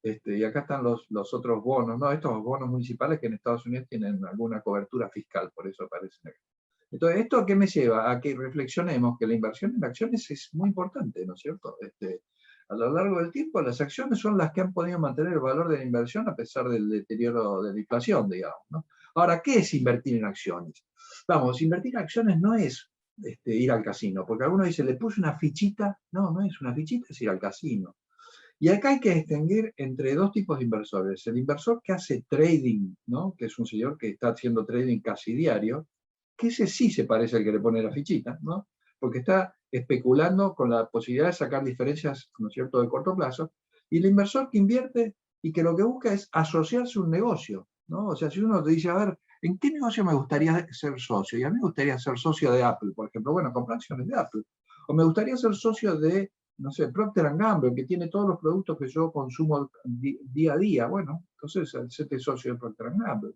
Y acá están los otros bonos, ¿no? Estos bonos municipales que en Estados Unidos tienen alguna cobertura fiscal, por eso aparecen acá. Entonces, ¿esto a qué me lleva? A que reflexionemos que la inversión en acciones es muy importante, ¿no es cierto? A lo largo del tiempo, las acciones son las que han podido mantener el valor de la inversión a pesar del deterioro de la inflación, digamos, ¿no? Ahora, ¿qué es invertir en acciones? Vamos, invertir en acciones no es ir al casino, porque algunos dicen, le puse una fichita. No, no es una fichita, es ir al casino. Y acá hay que distinguir entre dos tipos de inversores. El inversor que hace trading, ¿no?, que es un señor que está haciendo trading casi diario, que ese sí se parece al que le pone la fichita, ¿no?, porque está especulando con la posibilidad de sacar diferencias, ¿no es cierto?, de corto plazo, y el inversor que invierte y que lo que busca es asociarse a un negocio, ¿no? O sea, si uno te dice, a ver, ¿en qué negocio me gustaría ser socio? Y a mí me gustaría ser socio de Apple, por ejemplo. Bueno, comprar acciones de Apple. O me gustaría ser socio de, no sé, Procter & Gamble, que tiene todos los productos que yo consumo día a día. Bueno, entonces, hacete socio de Procter & Gamble.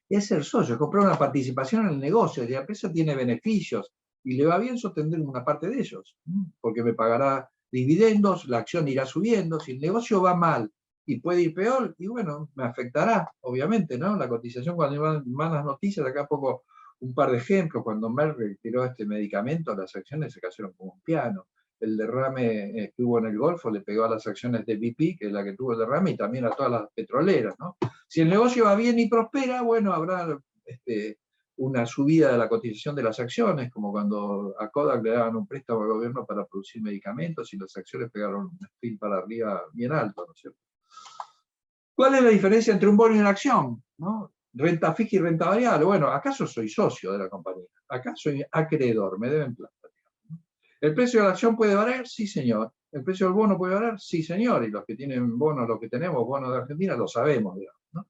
Es ser socio, es comprar una participación en el negocio, y la empresa tiene beneficios, y le va bien, sostendré una parte de ellos, porque me pagará dividendos, la acción irá subiendo, si el negocio va mal y puede ir peor, y bueno, me afectará, obviamente, ¿no? La cotización, cuando van malas noticias, acá pongo un par de ejemplos, cuando Merck retiró este medicamento, las acciones se cayeron como un piano. El derrame que hubo en el Golfo le pegó a las acciones de BP, que es la que tuvo el derrame, y también a todas las petroleras, ¿no? Si el negocio va bien y prospera, bueno, habrá una subida de la cotización de las acciones, como cuando a Kodak le daban un préstamo al gobierno para producir medicamentos y las acciones pegaron un spin para arriba bien alto, ¿no es cierto? ¿Cuál es la diferencia entre un bono y una acción? ¿No? Renta fija y renta variable. Bueno, ¿acaso soy socio de la compañía? Acá soy acreedor, me deben plata. ¿El precio de la acción puede variar? Sí, señor. ¿El precio del bono puede variar? Sí, señor. Y los que tienen bonos, los que tenemos bonos de Argentina, lo sabemos, digamos, ¿no?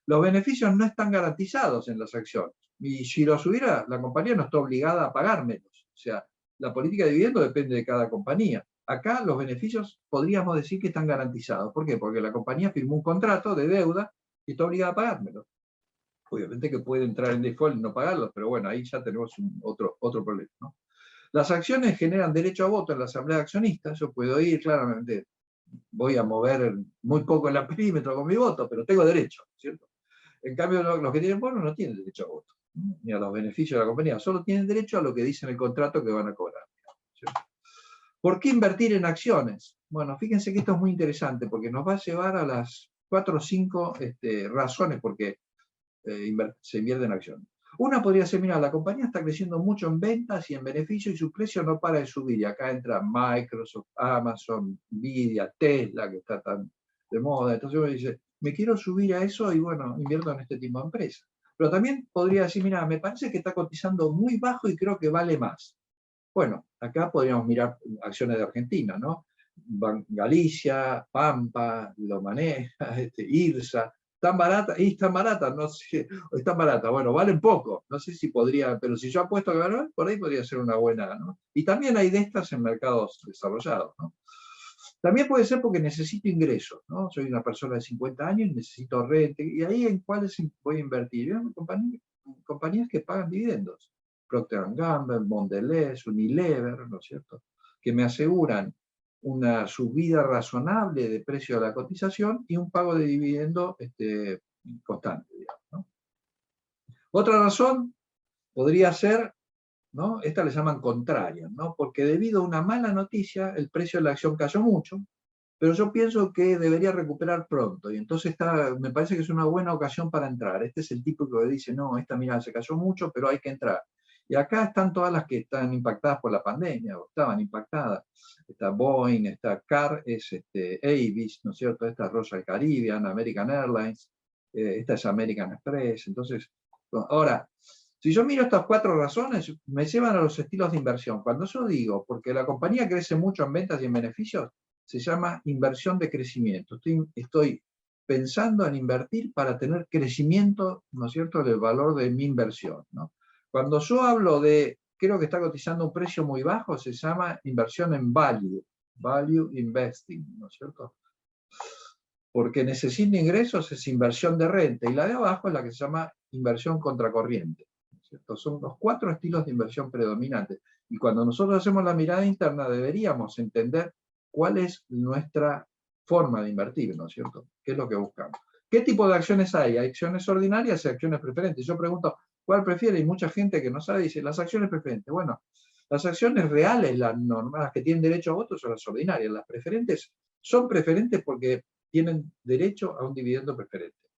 Los beneficios no están garantizados en las acciones. Y si los hubiera, la compañía no está obligada a pagármelos. O sea, la política de dividendo depende de cada compañía. Acá los beneficios podríamos decir que están garantizados. ¿Por qué? Porque la compañía firmó un contrato de deuda y está obligada a pagármelos. Obviamente que puede entrar en default y no pagarlos, pero bueno, ahí ya tenemos otro problema, ¿no? Las acciones generan derecho a voto en la asamblea de accionistas. Yo puedo ir, claramente, voy a mover muy poco el perímetro con mi voto, pero tengo derecho, ¿cierto? En cambio, los que tienen bonos no tienen derecho a voto, ni a los beneficios de la compañía, solo tienen derecho a lo que dice en el contrato que van a cobrar, ¿cierto? ¿Por qué invertir en acciones? Bueno, fíjense que esto es muy interesante, porque nos va a llevar a las 4 o 5 razones por qué se invierte en acciones. Una podría ser, mira, la compañía está creciendo mucho en ventas y en beneficios y su precio no para de subir. Y acá entra Microsoft, Amazon, Nvidia, Tesla, que está tan de moda. Entonces uno dice, me quiero subir a eso y bueno, invierto en este tipo de empresas. Pero también podría decir, mira, me parece que está cotizando muy bajo y creo que vale más. Bueno, acá podríamos mirar acciones de Argentina, ¿no? Galicia, Pampa, lo maneja, IRSA. ¿Tan barata? Y están baratas, no sé, están baratas, bueno, valen poco, no sé si podría, pero si yo apuesto que valen, por ahí podría ser una buena, ¿no? Y también hay de estas en mercados desarrollados, ¿no? También puede ser porque necesito ingresos, ¿no? Soy una persona de 50 años y necesito renta, y ahí en cuáles voy a invertir. Compañías que pagan dividendos, Procter & Gamble, Mondelez, Unilever, ¿no es cierto?, que me aseguran una subida razonable de precio de la cotización y un pago de dividendo constante, digamos, ¿no? Otra razón podría ser, ¿no? Esta le llaman contraria, ¿no? Porque debido a una mala noticia, el precio de la acción cayó mucho, pero yo pienso que debería recuperar pronto, y entonces me parece que es una buena ocasión para entrar. Este es el tipo que dice, no, esta mira, se cayó mucho, pero hay que entrar. Y acá están todas las que están impactadas por la pandemia, o estaban impactadas. Está Boeing, está Car, es Avis, ¿no es cierto? Esta es Royal Caribbean, American Airlines, esta es American Express. Entonces, ahora, si yo miro estas 4 razones, me llevan a los estilos de inversión. Cuando yo digo, porque la compañía crece mucho en ventas y en beneficios, se llama inversión de crecimiento. Estoy pensando en invertir para tener crecimiento, ¿no es cierto?, del valor de mi inversión, ¿no? Cuando yo hablo de, creo que está cotizando un precio muy bajo, se llama inversión en value investing, ¿no es cierto? Porque necesita ingresos, es inversión de renta, y la de abajo es la que se llama inversión contracorriente, ¿no es cierto? Son los 4 estilos de inversión predominantes. Y cuando nosotros hacemos la mirada interna, deberíamos entender cuál es nuestra forma de invertir, ¿no es cierto? ¿Qué es lo que buscamos? ¿Qué tipo de acciones hay? Hay acciones ordinarias y acciones preferentes. Yo pregunto, ¿cuál prefiere? Y mucha gente que no sabe dice, las acciones preferentes. Bueno, las acciones reales, las normales, que tienen derecho a voto, son las ordinarias. Las preferentes son preferentes porque tienen derecho a un dividendo preferente,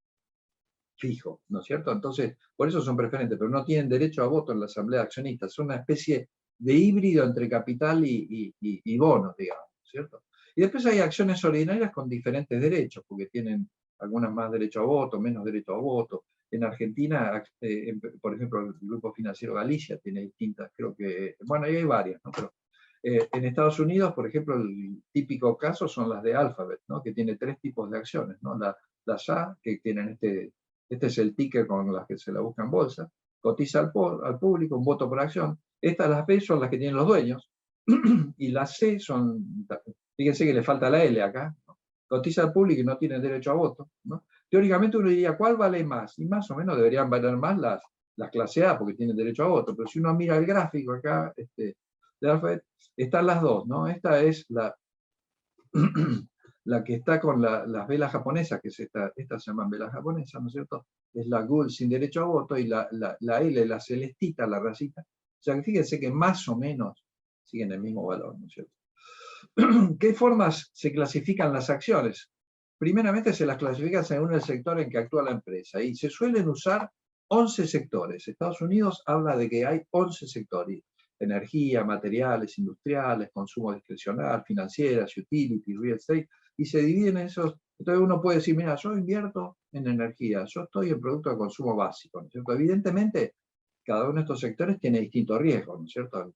fijo, ¿no es cierto? Entonces, por eso son preferentes, pero no tienen derecho a voto en la asamblea de accionistas. Son una especie de híbrido entre capital y bonos, digamos, ¿cierto? Y después hay acciones ordinarias con diferentes derechos, porque tienen algunas más derecho a voto, menos derecho a voto. En Argentina, por ejemplo, el Grupo Financiero Galicia tiene distintas, creo que, bueno, ahí hay varias, ¿no? Pero en Estados Unidos, por ejemplo, el típico caso son las de Alphabet, ¿no? Que tiene 3 tipos de acciones, ¿no? Las A, que tienen este es el ticker con las que se la busca en bolsa, cotiza al público, un voto por acción. Estas, las B, son las que tienen los dueños, y las C son, fíjense que le falta la L acá, ¿no? Cotiza al público y no tienen derecho a voto, ¿no? Teóricamente uno diría, ¿cuál vale más? Y más o menos deberían valer más las clase A, porque tienen derecho a voto, pero si uno mira el gráfico acá, de Alphabet, están las dos, ¿no? Esta es la que está con las velas japonesas, que es estas se llaman velas japonesas, ¿no es cierto? Es la Gould sin derecho a voto, y la L, la celestita, la rayita. O sea, que fíjense que más o menos siguen el mismo valor, ¿no es cierto? ¿Qué formas se clasifican las acciones? Primeramente se las clasifican según el sector en que actúa la empresa, y se suelen usar 11 sectores. Estados Unidos habla de que hay 11 sectores: energía, materiales industriales, consumo discrecional, financieras, utilities, real estate, y se dividen en esos. Entonces uno puede decir, mira, yo invierto en energía, yo estoy en productos de consumo básico, ¿no es cierto? Evidentemente, cada uno de estos sectores tiene distintos riesgos, ¿no es cierto?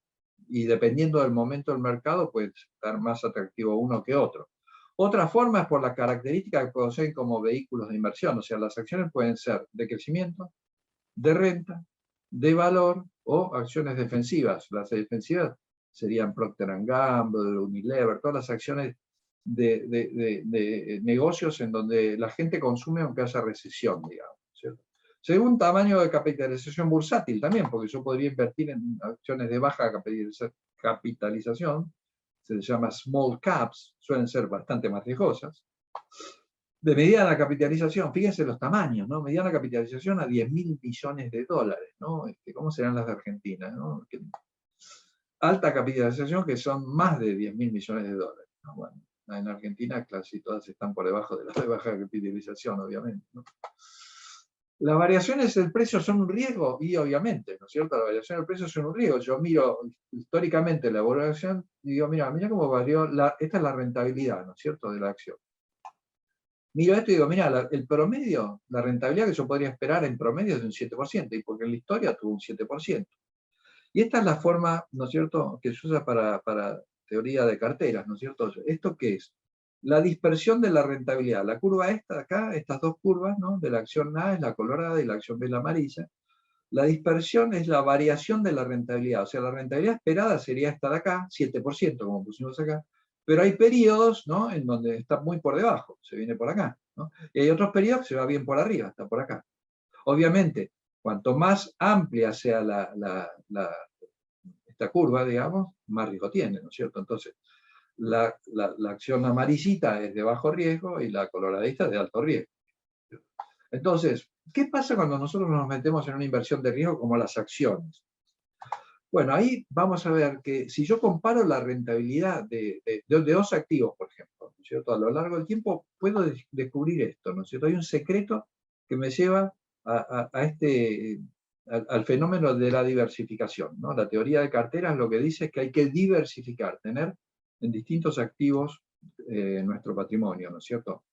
Y dependiendo del momento del mercado, puede estar más atractivo uno que otro. Otra forma es por las características que poseen como vehículos de inversión, o sea, las acciones pueden ser de crecimiento, de renta, de valor o acciones defensivas. Las defensivas serían Procter & Gamble, Unilever, todas las acciones de negocios en donde la gente consume aunque haya recesión, digamos, ¿cierto? Según tamaño de capitalización bursátil también, porque yo podría invertir en acciones de baja capitalización, se les llama small caps, suelen ser bastante más riesgosas. De mediana capitalización, fíjense los tamaños, ¿no? Mediana capitalización a 10.000 millones de dólares, ¿no? ¿Cómo serán las de Argentina, ¿no? Alta capitalización, que son más de 10.000 millones de dólares, ¿no? Bueno, en Argentina casi todas están por debajo de las de baja capitalización, obviamente, ¿no? Las variaciones del precio son un riesgo, y obviamente, ¿no es cierto? Las variaciones del precio son un riesgo. Yo miro históricamente la evaluación y digo, mira cómo varió, esta es la rentabilidad, ¿no es cierto?, de la acción. Miro esto y digo, mira, el promedio, la rentabilidad que yo podría esperar en promedio es de un 7%, y porque en la historia tuvo un 7%. Y esta es la forma, ¿no es cierto?, que se usa para teoría de carteras, ¿no es cierto? ¿Esto qué es? La dispersión de la rentabilidad. La curva esta acá, estas dos curvas, ¿no?, de la acción A es la colorada y la acción B es la amarilla. La dispersión es la variación de la rentabilidad. O sea, la rentabilidad esperada sería esta de acá, 7%, como pusimos acá. Pero hay periodos, ¿no?, en donde está muy por debajo, se viene por acá, ¿no? Y hay otros periodos que se va bien por arriba, está por acá. Obviamente, cuanto más amplia sea esta curva, digamos, más riesgo tiene, ¿no es cierto? Entonces, la acción amarillita es de bajo riesgo y la coloradista es de alto riesgo. Entonces, ¿qué pasa cuando nosotros nos metemos en una inversión de riesgo como las acciones? Bueno, ahí vamos a ver que si yo comparo la rentabilidad de dos activos, por ejemplo, ¿no es cierto?, a lo largo del tiempo, puedo descubrir esto, ¿no es cierto? Hay un secreto que me lleva al fenómeno de la diversificación, ¿no? La teoría de carteras lo que dice es que hay que diversificar, tener en distintos activos nuestro patrimonio, ¿no es cierto?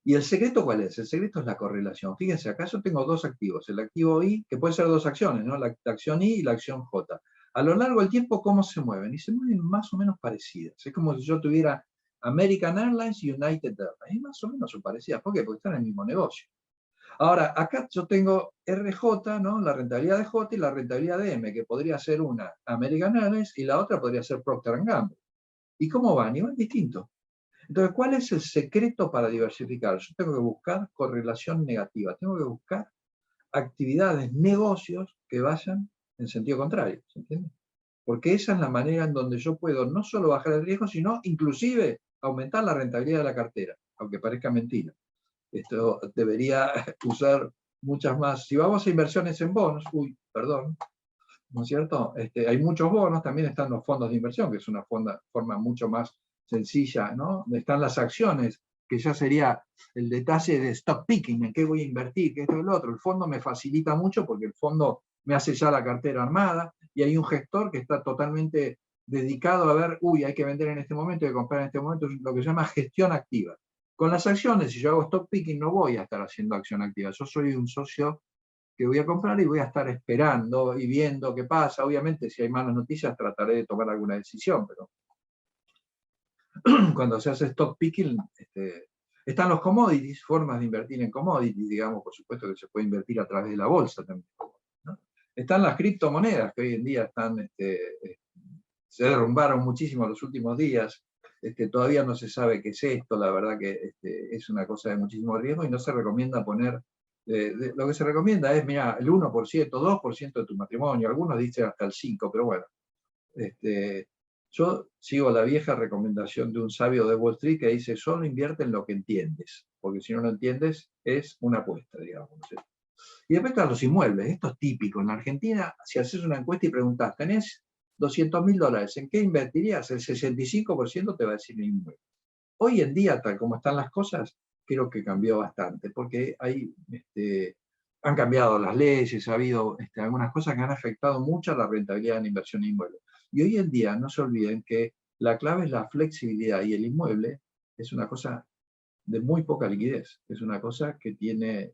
¿Y el secreto cuál es? El secreto es la correlación. Fíjense, acá yo tengo dos activos, el activo I, que puede ser dos acciones, ¿no?, la acción I y la acción J. A lo largo del tiempo, ¿cómo se mueven? Y se mueven más o menos parecidas. Es como si yo tuviera American Airlines y United Airlines. Y más o menos son parecidas. ¿Por qué? Porque están en el mismo negocio. Ahora, acá yo tengo RJ, ¿no?, la rentabilidad de J y la rentabilidad de M, que podría ser una American Airlines y la otra podría ser Procter & Gamble. ¿Y cómo van? Y van distintos. Entonces, ¿cuál es el secreto para diversificar? Yo tengo que buscar correlación negativa, tengo que buscar actividades, negocios que vayan en sentido contrario, ¿se entiende? Porque esa es la manera en donde yo puedo no solo bajar el riesgo, sino inclusive aumentar la rentabilidad de la cartera, aunque parezca mentira. Esto debería usar muchas más. Si vamos a inversiones en bonos, ¿no es cierto? Hay muchos bonos, también están los fondos de inversión, que es una forma mucho más sencilla, ¿no? Están las acciones, que ya sería el detalle de stock picking, en qué voy a invertir, qué esto y lo otro. El fondo me facilita mucho porque el fondo me hace ya la cartera armada, y hay un gestor que está totalmente dedicado a ver, hay que vender en este momento, hay que comprar en este momento, lo que se llama gestión activa. Con las acciones, si yo hago stock picking, no voy a estar haciendo acción activa. Yo soy un socio que voy a comprar y voy a estar esperando y viendo qué pasa. Obviamente, si hay malas noticias, trataré de tomar alguna decisión, pero cuando se hace stock picking, están los commodities, formas de invertir en commodities, digamos, por supuesto que se puede invertir a través de la bolsa también, ¿no? Están las criptomonedas, que hoy en día están, se derrumbaron muchísimo en los últimos días. Todavía no se sabe qué es esto, la verdad que es una cosa de muchísimo riesgo y no se recomienda poner, lo que se recomienda es, mira, el 1%, 2% de tu matrimonio, algunos dicen hasta el 5%, pero bueno. Yo sigo la vieja recomendación de un sabio de Wall Street que dice, solo invierte en lo que entiendes, porque si no lo entiendes es una apuesta, digamos. ¿Sí? Y después están los inmuebles, esto es típico. En Argentina, si haces una encuesta y preguntas, ¿tenés $200.000, ¿en qué invertirías? El 65% te va a decir en inmuebles. Hoy en día, tal como están las cosas, creo que cambió bastante, porque han cambiado las leyes, ha habido algunas cosas que han afectado mucho a la rentabilidad en inversión en inmuebles. Y hoy en día, no se olviden que la clave es la flexibilidad, y el inmueble es una cosa de muy poca liquidez, es una cosa que tiene,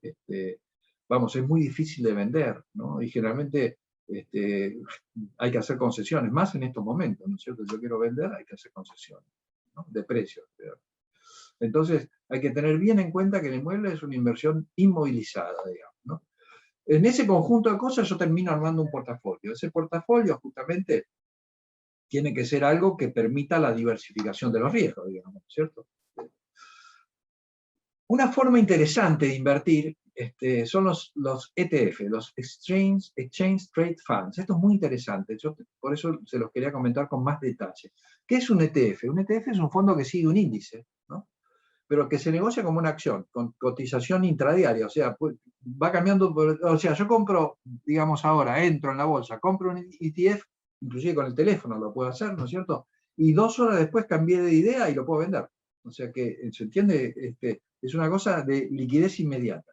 vamos, es muy difícil de vender, ¿no? Y generalmente hay que hacer concesiones, más en estos momentos, ¿no es cierto? Yo quiero vender, hay que hacer concesiones, ¿no? De precios. Entonces, hay que tener bien en cuenta que el inmueble es una inversión inmovilizada, digamos, ¿no? En ese conjunto de cosas yo termino armando un portafolio. Ese portafolio justamente tiene que ser algo que permita la diversificación de los riesgos, digamos, ¿cierto? Una forma interesante de invertir son los ETF, los Exchange Trade Funds. Esto es muy interesante, yo por eso se los quería comentar con más detalle. ¿Qué es un ETF? Un ETF es un fondo que sigue un índice, ¿no? Pero que se negocia como una acción, con cotización intradiaria, o sea, va cambiando, o sea, yo compro, digamos ahora, entro en la bolsa, compro un ETF, inclusive con el teléfono lo puedo hacer, ¿no es cierto? Y 2 horas después cambié de idea y lo puedo vender. O sea que, ¿se entiende? Es una cosa de liquidez inmediata.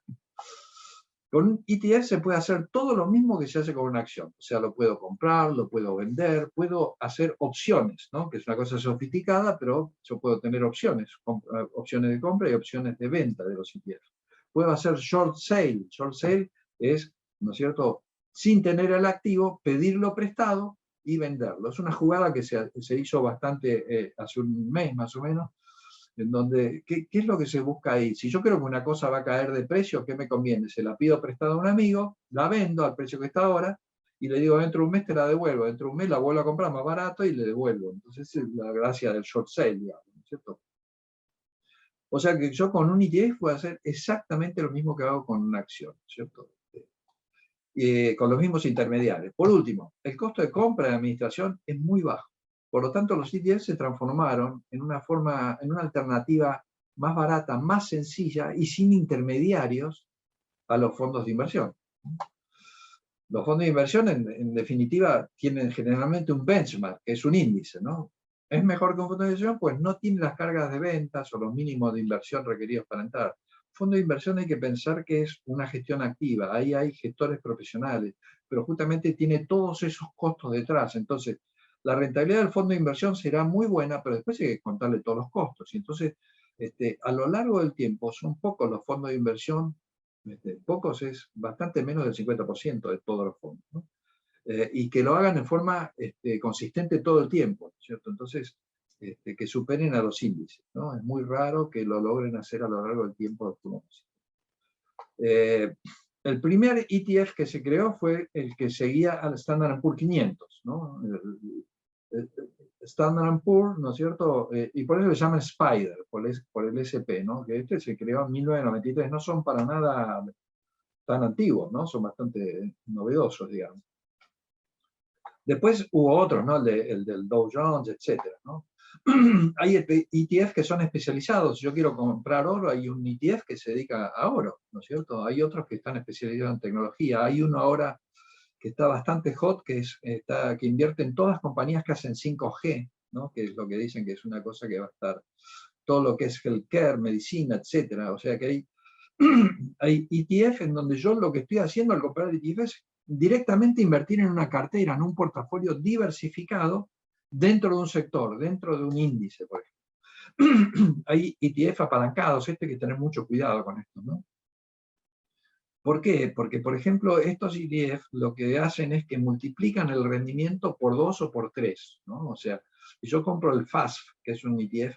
Con un ETF se puede hacer todo lo mismo que se hace con una acción. O sea, lo puedo comprar, lo puedo vender, puedo hacer opciones, ¿no? Que es una cosa sofisticada, pero yo puedo tener opciones, opciones de compra y opciones de venta de los ETFs. Puedo hacer short sale. Short sale es, ¿no es cierto?, sin tener el activo, pedirlo prestado y venderlo. Es una jugada que se hizo bastante hace un mes más o menos, en donde, ¿qué es lo que se busca ahí? Si yo creo que una cosa va a caer de precio, ¿qué me conviene? Se la pido prestada a un amigo, la vendo al precio que está ahora, y le digo, dentro de un mes te la devuelvo, dentro de un mes la vuelvo a comprar más barato y le devuelvo. Entonces es la gracia del short sale, digamos, ¿no es cierto? O sea que yo con un ETF puedo hacer exactamente lo mismo que hago con una acción, ¿cierto? Con los mismos intermediarios. Por último, el costo de compra de administración es muy bajo. Por lo tanto, los ETFs se transformaron en una alternativa más barata, más sencilla y sin intermediarios a los fondos de inversión. Los fondos de inversión, en definitiva, tienen generalmente un benchmark, que es un índice, ¿no? ¿Es mejor que un fondo de inversión? Pues no tiene las cargas de ventas o los mínimos de inversión requeridos para entrar. Fondo de inversión hay que pensar que es una gestión activa, ahí hay gestores profesionales, pero justamente tiene todos esos costos detrás. Entonces, la rentabilidad del fondo de inversión será muy buena, pero después hay que contarle todos los costos. Y entonces, a lo largo del tiempo, son pocos los fondos de inversión, pocos es bastante menos del 50% de todos los fondos, ¿no? Y que lo hagan en forma consistente todo el tiempo, ¿cierto? Entonces, que superen a los índices, ¿no? Es muy raro que lo logren hacer a lo largo del tiempo. El primer ETF que se creó fue el que seguía al Standard & Poor's 500, ¿no? El Standard & Poor's, ¿no es cierto? Y por eso le llaman Spider, por el SP, ¿no? Que se creó en 1993, no son para nada tan antiguos, ¿no? Son bastante novedosos, digamos. Después hubo otros, ¿no? El del Dow Jones, etcétera, ¿no? Hay ETF que son especializados. Si yo quiero comprar oro, hay un ETF que se dedica a oro, ¿no es cierto? Hay otros que están especializados en tecnología. Hay uno ahora que está bastante hot, que invierte en todas las compañías que hacen 5G, ¿no? Que es lo que dicen que es una cosa que va a estar, todo lo que es healthcare, medicina, etcétera. O sea que hay ETF en donde yo lo que estoy haciendo al comprar ETF es directamente invertir en una cartera, en un portafolio diversificado dentro de un sector, dentro de un índice, por ejemplo. hay ETF apalancados, hay que tener mucho cuidado con esto, ¿no? ¿Por qué? Porque, por ejemplo, estos ETF lo que hacen es que multiplican el rendimiento por 2 o por 3, ¿no? O sea, si yo compro el FASF, que es un ETF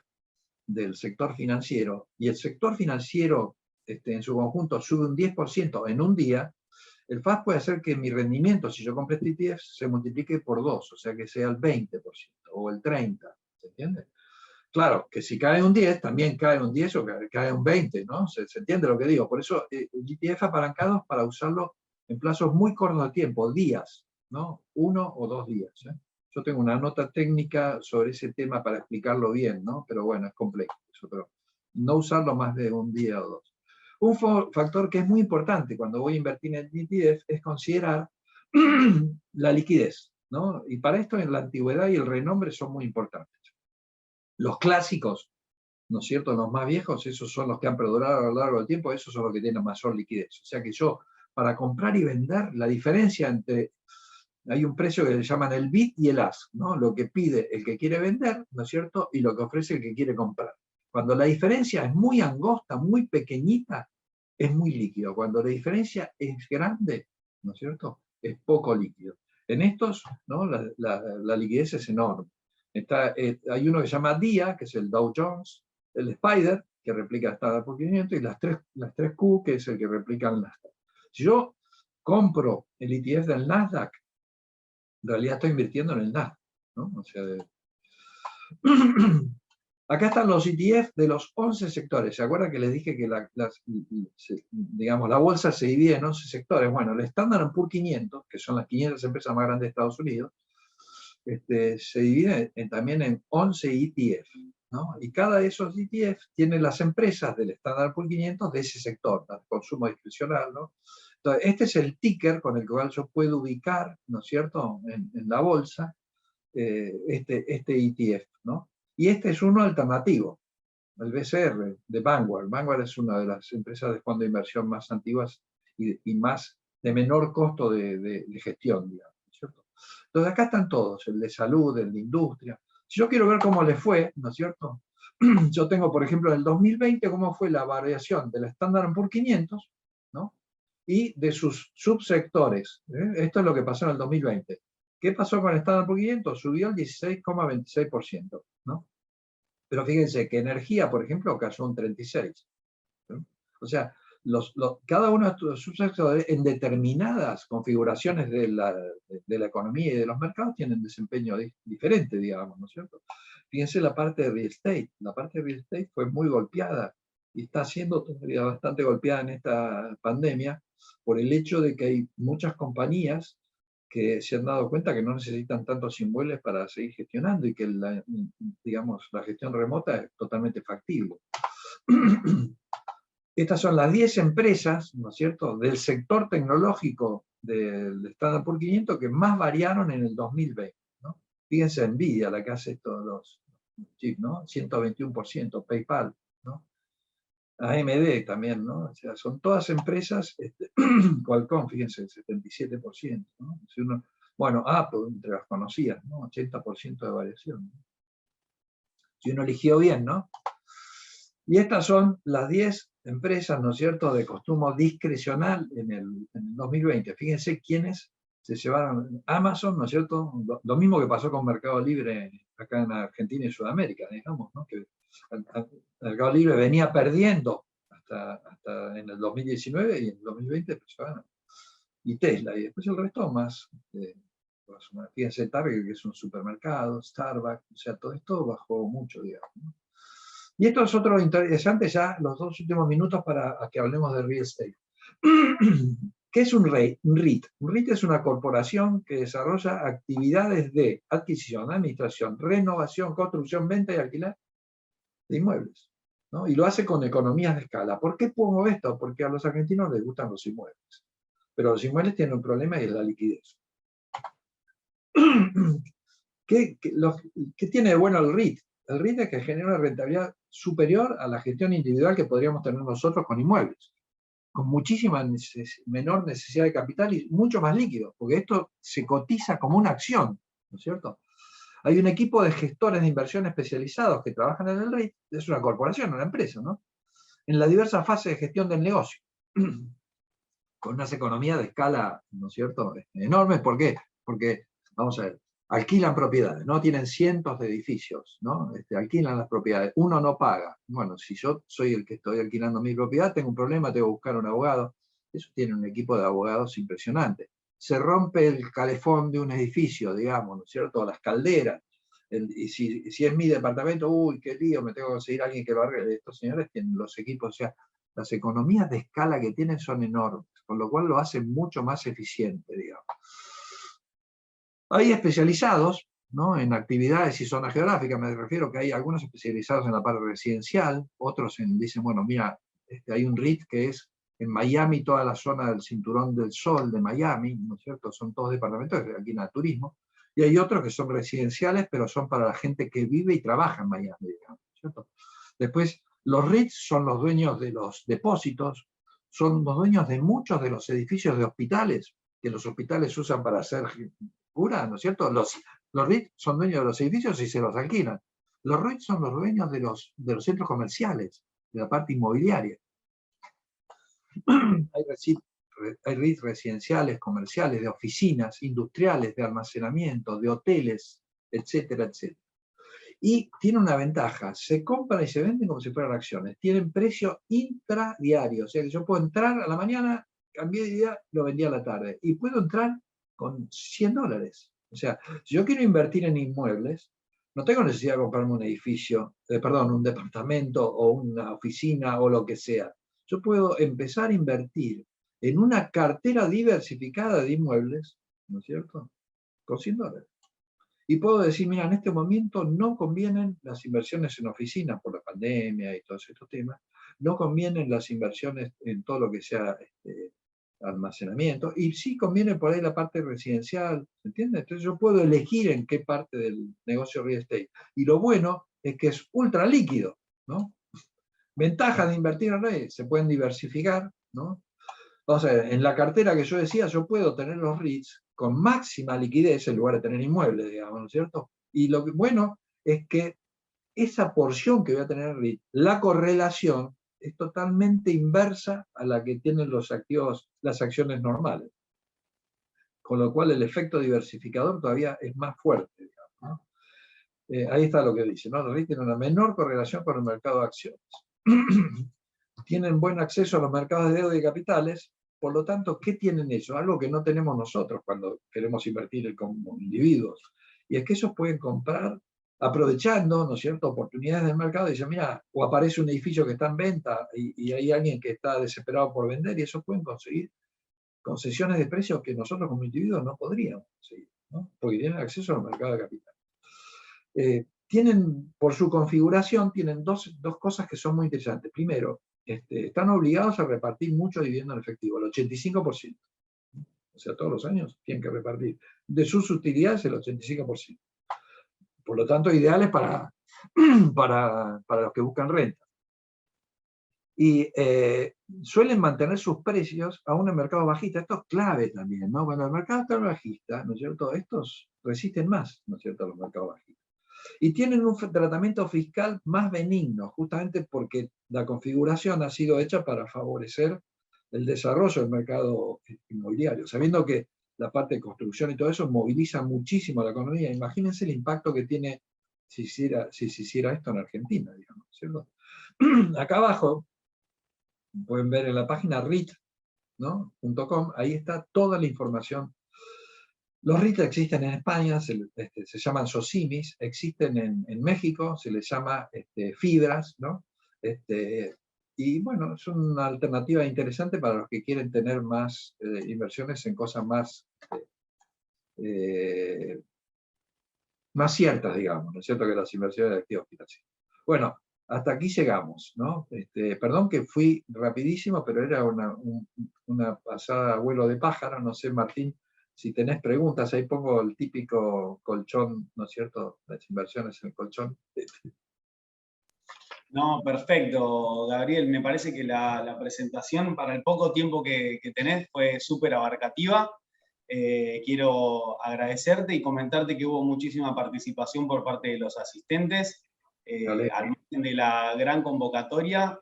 del sector financiero, y el sector financiero en su conjunto sube un 10% en un día, el FASF puede hacer que mi rendimiento, si yo compré este ETF, se multiplique por 2, o sea que sea el 20% o el 30%, ¿se entiende? Claro, que si cae un 10, también cae un 10 o cae un 20, ¿no? ¿Se entiende lo que digo? Por eso el ETF apalancado para usarlo en plazos muy cortos de tiempo, días, ¿no? 1 o 2 días. Yo tengo una nota técnica sobre ese tema para explicarlo bien, ¿no? Pero bueno, es complejo eso, pero no usarlo más de un día o dos. Un factor que es muy importante cuando voy a invertir en ETF es considerar la liquidez, ¿no? Y para esto en la antigüedad y el renombre son muy importantes. Los clásicos, ¿no es cierto? Los más viejos, esos son los que han perdurado a lo largo del tiempo, esos son los que tienen mayor liquidez. O sea que yo, para comprar y vender, la diferencia entre, hay un precio que le llaman el bid y el ask, ¿no? Lo que pide el que quiere vender, ¿no es cierto? Y lo que ofrece el que quiere comprar. Cuando la diferencia es muy angosta, muy pequeñita, es muy líquido. Cuando la diferencia es grande, ¿no es cierto? Es poco líquido. En estos, ¿no? La liquidez es enorme. Hay uno que se llama DIA, que es el Dow Jones, el Spider, que replica el Standard Poor's 500, y las 3Q, que es el que replica el Nasdaq. Si yo compro el ETF del Nasdaq, en realidad estoy invirtiendo en el Nasdaq, ¿no? O sea, acá están los ETF de los 11 sectores. ¿Se acuerdan que les dije que digamos, la bolsa se divide en 11 sectores? Bueno, el Standard Poor's 500, que son las 500 empresas más grandes de Estados Unidos, se divide también en 11 ETF, ¿no? Y cada de esos ETF tiene las empresas del Standard Poor's 500 de ese sector, de consumo discrecional, ¿no? Entonces, este es el ticker con el cual yo puedo ubicar, ¿no es cierto?, en la bolsa, este ETF, ¿no? Y este es uno alternativo, el BCR de Vanguard. Vanguard es una de las empresas de fondo de inversión más antiguas y más de menor costo de gestión, digamos, ¿cierto? Entonces acá están todos, el de salud, el de industria. Si yo quiero ver cómo le fue, ¿no es cierto? Yo tengo, por ejemplo, en el 2020 cómo fue la variación del Standard Poor's 500, ¿no? Y de sus subsectores. Esto es lo que pasó en el 2020. ¿Qué pasó con el Standard Poor's 500? Subió el 16,26%, ¿no? Pero fíjense que energía, por ejemplo, cayó un 36%. ¿no? O sea, cada uno de estos subsectores en determinadas configuraciones de la economía y de los mercados tienen desempeño diferente, digamos, ¿no es cierto? Fíjense la parte de real estate. La parte de real estate fue muy golpeada y está siendo todavía bastante golpeada en esta pandemia por el hecho de que hay muchas compañías que se han dado cuenta que no necesitan tantos inmuebles para seguir gestionando y que digamos, la gestión remota es totalmente factible. Estas son las 10 empresas, ¿no es cierto?, del sector tecnológico del Standard Poor's 500 que más variaron en el 2020. ¿no? Fíjense, Nvidia, la que hace todos los chips, ¿no? 121%, PayPal, ¿no? AMD también, ¿no? O sea, son todas empresas, Qualcomm, fíjense, el 77%, ¿no? Si bueno, Apple, entre las conocidas, ¿no? 80% de variación. ¿no? Si uno eligió bien, ¿no? Y estas son las 10 empresas, ¿no es cierto?, de consumo discrecional en el 2020. Fíjense quiénes se llevaron Amazon, ¿no es cierto? Lo mismo que pasó con Mercado Libre acá en Argentina y Sudamérica, digamos, ¿no? Que Mercado Libre venía perdiendo hasta en el 2019 y en el 2020 empezaron. Y Tesla, y después el resto más. Fíjense, Target, que es un supermercado, Starbucks, o sea, todo esto bajó mucho, digamos. ¿no? Y esto es otro interesante, ya los 2 últimos minutos para que hablemos de real estate. ¿Qué es un REIT? Un REIT es una corporación que desarrolla actividades de adquisición, administración, renovación, construcción, venta y alquiler de inmuebles. ¿no? Y lo hace con economías de escala. ¿Por qué pongo esto? Porque a los argentinos les gustan los inmuebles. Pero los inmuebles tienen un problema y es la liquidez. ¿Qué tiene de bueno el REIT? El REIT es que genera una rentabilidad superior a la gestión individual que podríamos tener nosotros con inmuebles, con muchísima menor necesidad de capital y mucho más líquido, porque esto se cotiza como una acción, ¿no es cierto? Hay un equipo de gestores de inversión especializados que trabajan en el REIT, es una corporación, una empresa, ¿no? En la diversa fase de gestión del negocio, con unas economías de escala, ¿no es cierto?, enormes. ¿Por qué? Porque, vamos a ver, alquilan propiedades, ¿no? Tienen cientos de edificios, ¿no? Alquilan las propiedades, uno no paga. Bueno, si yo soy el que estoy alquilando mi propiedad, tengo un problema, tengo que buscar un abogado. Eso tiene un equipo de abogados impresionante. Se rompe el calefón de un edificio, digamos, ¿no es cierto?, las calderas. Y si es mi departamento, uy, qué lío, me tengo que conseguir a alguien que lo arregle. Estos señores tienen los equipos, o sea, las economías de escala que tienen son enormes, con lo cual lo hacen mucho más eficiente, digamos. Hay especializados, ¿no?, en actividades y zonas geográficas. Me refiero que hay algunos especializados en la parte residencial, otros dicen, bueno, mira, hay un REIT que es en Miami, toda la zona del Cinturón del Sol de Miami, ¿no es cierto? Son todos departamentos que alquilan a turismo. Y hay otros que son residenciales, pero son para la gente que vive y trabaja en Miami, digamos, ¿cierto? Después, los REITs son los dueños de los depósitos, son los dueños de muchos de los edificios de hospitales, que los hospitales usan para hacer cura, ¿no es cierto? Los REITs son dueños de los edificios y se los alquilan. Los REITs son los dueños de los centros comerciales, de la parte inmobiliaria. Hay REITs residenciales, comerciales, de oficinas, industriales, de almacenamiento, de hoteles, etcétera, etcétera. Y tiene una ventaja, se compran y se venden como si fueran acciones, tienen precio intradiario, o sea que yo puedo entrar a la mañana, cambié de día, lo vendí a la tarde, y puedo entrar con $100. O sea, si yo quiero invertir en inmuebles, no tengo necesidad de comprarme un edificio, un departamento o una oficina o lo que sea. Yo puedo empezar a invertir en una cartera diversificada de inmuebles, ¿no es cierto?, con $100. Y puedo decir, mira, en este momento no convienen las inversiones en oficinas por la pandemia y todos estos temas, no convienen las inversiones en todo lo que sea almacenamiento, y sí conviene por ahí la parte residencial, ¿entiende? Entonces yo puedo elegir en qué parte del negocio real estate. Y lo bueno es que es ultra líquido, ¿no? Ventajas de invertir en redes, se pueden diversificar, ¿no? O sea, en la cartera que yo decía, yo puedo tener los REITs con máxima liquidez en lugar de tener inmuebles, digamos, ¿no es cierto? Y lo bueno es que esa porción que voy a tener en REIT, la correlación es totalmente inversa a la que tienen los activos, las acciones normales. Con lo cual el efecto diversificador todavía es más fuerte, digamos, ¿no? Ahí está lo que dice, ¿no? Los REIT tienen una menor correlación con el mercado de acciones. Tienen buen acceso a los mercados de deuda y capitales. Por lo tanto, ¿qué tienen ellos? Algo que no tenemos nosotros cuando queremos invertir como individuos. Y es que ellos pueden comprar aprovechando, ¿no es cierto?, oportunidades del mercado, y dicen, mira, o aparece un edificio que está en venta y hay alguien que está desesperado por vender, y ellos pueden conseguir concesiones de precios que nosotros como individuos no podríamos conseguir, ¿no?, porque tienen acceso al mercado de capital. Tienen, por su configuración, tienen dos cosas que son muy interesantes. Primero, están obligados a repartir mucho dividendo en efectivo, el 85%. O sea, todos los años tienen que repartir de sus utilidades el 85%. Por lo tanto, ideales para los que buscan renta. Y suelen mantener sus precios aún en mercados bajistas. Esto es clave también, ¿no? Cuando el mercado está bajista, ¿no es cierto?, estos resisten más, ¿no es cierto?, a los mercados bajistas. Y tienen un tratamiento fiscal más benigno, justamente porque la configuración ha sido hecha para favorecer el desarrollo del mercado inmobiliario, sabiendo que la parte de construcción y todo eso moviliza muchísimo la economía. Imagínense el impacto que tiene si se hiciera esto en Argentina, digamos, ¿cierto? Acá abajo pueden ver en la página REIT.com, ahí está toda la información. Los REIT existen en España, se llaman SOCIMIS, existen en México, se les llama fibras, ¿no? Y bueno, es una alternativa interesante para los que quieren tener más inversiones en cosas más ciertas, digamos, ¿no es cierto?, que las inversiones de activos financieros. Bueno, hasta aquí llegamos, ¿no? Perdón que fui rapidísimo, pero era una pasada vuelo de pájaro. No sé, Martín, si tenés preguntas, ahí pongo el típico colchón, ¿no es cierto?, las inversiones en el colchón. No, perfecto, Gabriel. Me parece que la presentación, para el poco tiempo que tenés, fue súper abarcativa. quiero agradecerte y comentarte que hubo muchísima participación por parte de los asistentes. Al margen de la gran convocatoria,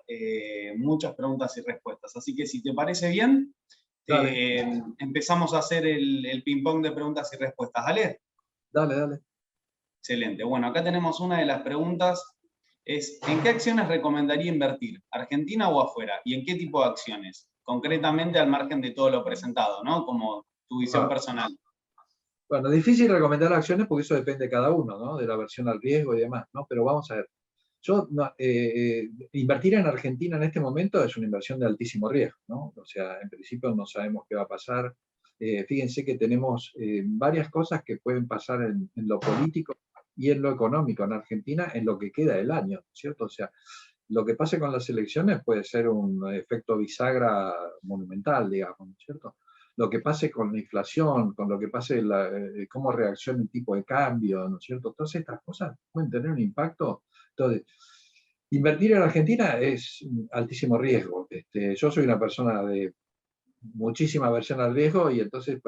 muchas preguntas y respuestas. Así que si te parece bien, empezamos a hacer el ping-pong de preguntas y respuestas. ¿Dale? Dale. Excelente. Bueno, acá tenemos una de las preguntas. ¿En qué acciones recomendaría invertir? ¿Argentina o afuera? ¿Y en qué tipo de acciones? Concretamente al margen de todo lo presentado, ¿no? Como tu visión personal. Bueno, difícil recomendar acciones porque eso depende de cada uno, ¿no? De la aversión al riesgo y demás, ¿no? Pero vamos a ver. Invertir en Argentina en este momento es una inversión de altísimo riesgo, ¿no? O sea, en principio no sabemos qué va a pasar. Fíjense que tenemos varias cosas que pueden pasar en lo político y en lo económico en Argentina en lo que queda del año, ¿cierto? O sea, lo que pase con las elecciones puede ser un efecto bisagra monumental, digamos, ¿cierto? Lo que pase con la inflación, con lo que pase, cómo reacciona el tipo de cambio, ¿no es cierto? Todas estas cosas pueden tener un impacto. Entonces, invertir en Argentina es un altísimo riesgo. Yo soy una persona de muchísima aversión al riesgo y entonces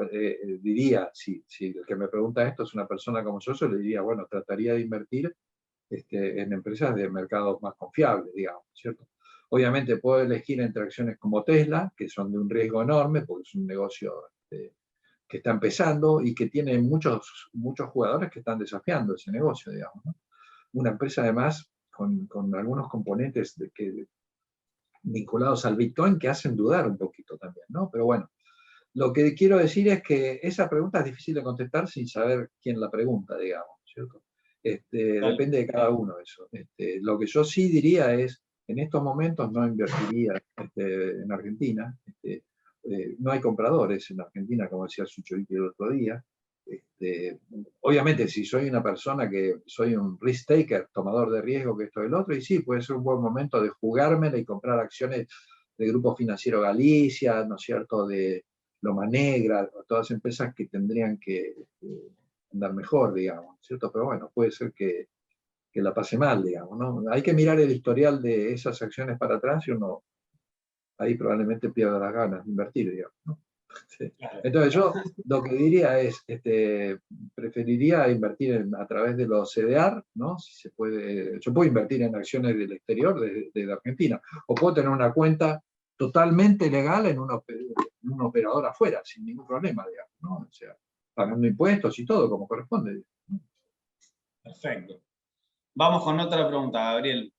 diría, si el que me pregunta esto es una persona como yo le diría, bueno, trataría de invertir en empresas de mercados más confiables, digamos, ¿cierto? Obviamente puedo elegir entre acciones como Tesla, que son de un riesgo enorme, porque es un negocio que está empezando y que tiene muchos jugadores que están desafiando ese negocio, digamos, ¿no? Una empresa además con algunos componentes vinculados al Bitcoin que hacen dudar un poquito también, ¿no? Pero bueno, lo que quiero decir es que esa pregunta es difícil de contestar sin saber quién la pregunta, digamos, ¿cierto? Depende de cada uno eso. Lo que yo sí diría es, en estos momentos no invertiría en Argentina. No hay compradores en Argentina, como decía Suchovicki el otro día. Obviamente, si soy una persona que soy un risk taker, tomador de riesgo, que esto y el otro, y sí, puede ser un buen momento de jugármela y comprar acciones de Grupo Financiero Galicia, ¿no es cierto?, de Loma Negra, todas empresas que tendrían que andar mejor, digamos, ¿cierto? Pero bueno, puede ser que la pase mal, digamos, ¿no? Hay que mirar el historial de esas acciones para atrás y uno ahí probablemente pierda las ganas de invertir, digamos, ¿no? Sí. Entonces yo lo que diría es, preferiría invertir a través de los CDR, ¿no? Si se puede, yo puedo invertir en acciones del exterior, de la Argentina, o puedo tener una cuenta totalmente legal en un operador afuera, sin ningún problema, digamos, ¿no? O sea, pagando impuestos y todo como corresponde. Perfecto. Vamos con otra pregunta, Gabriel.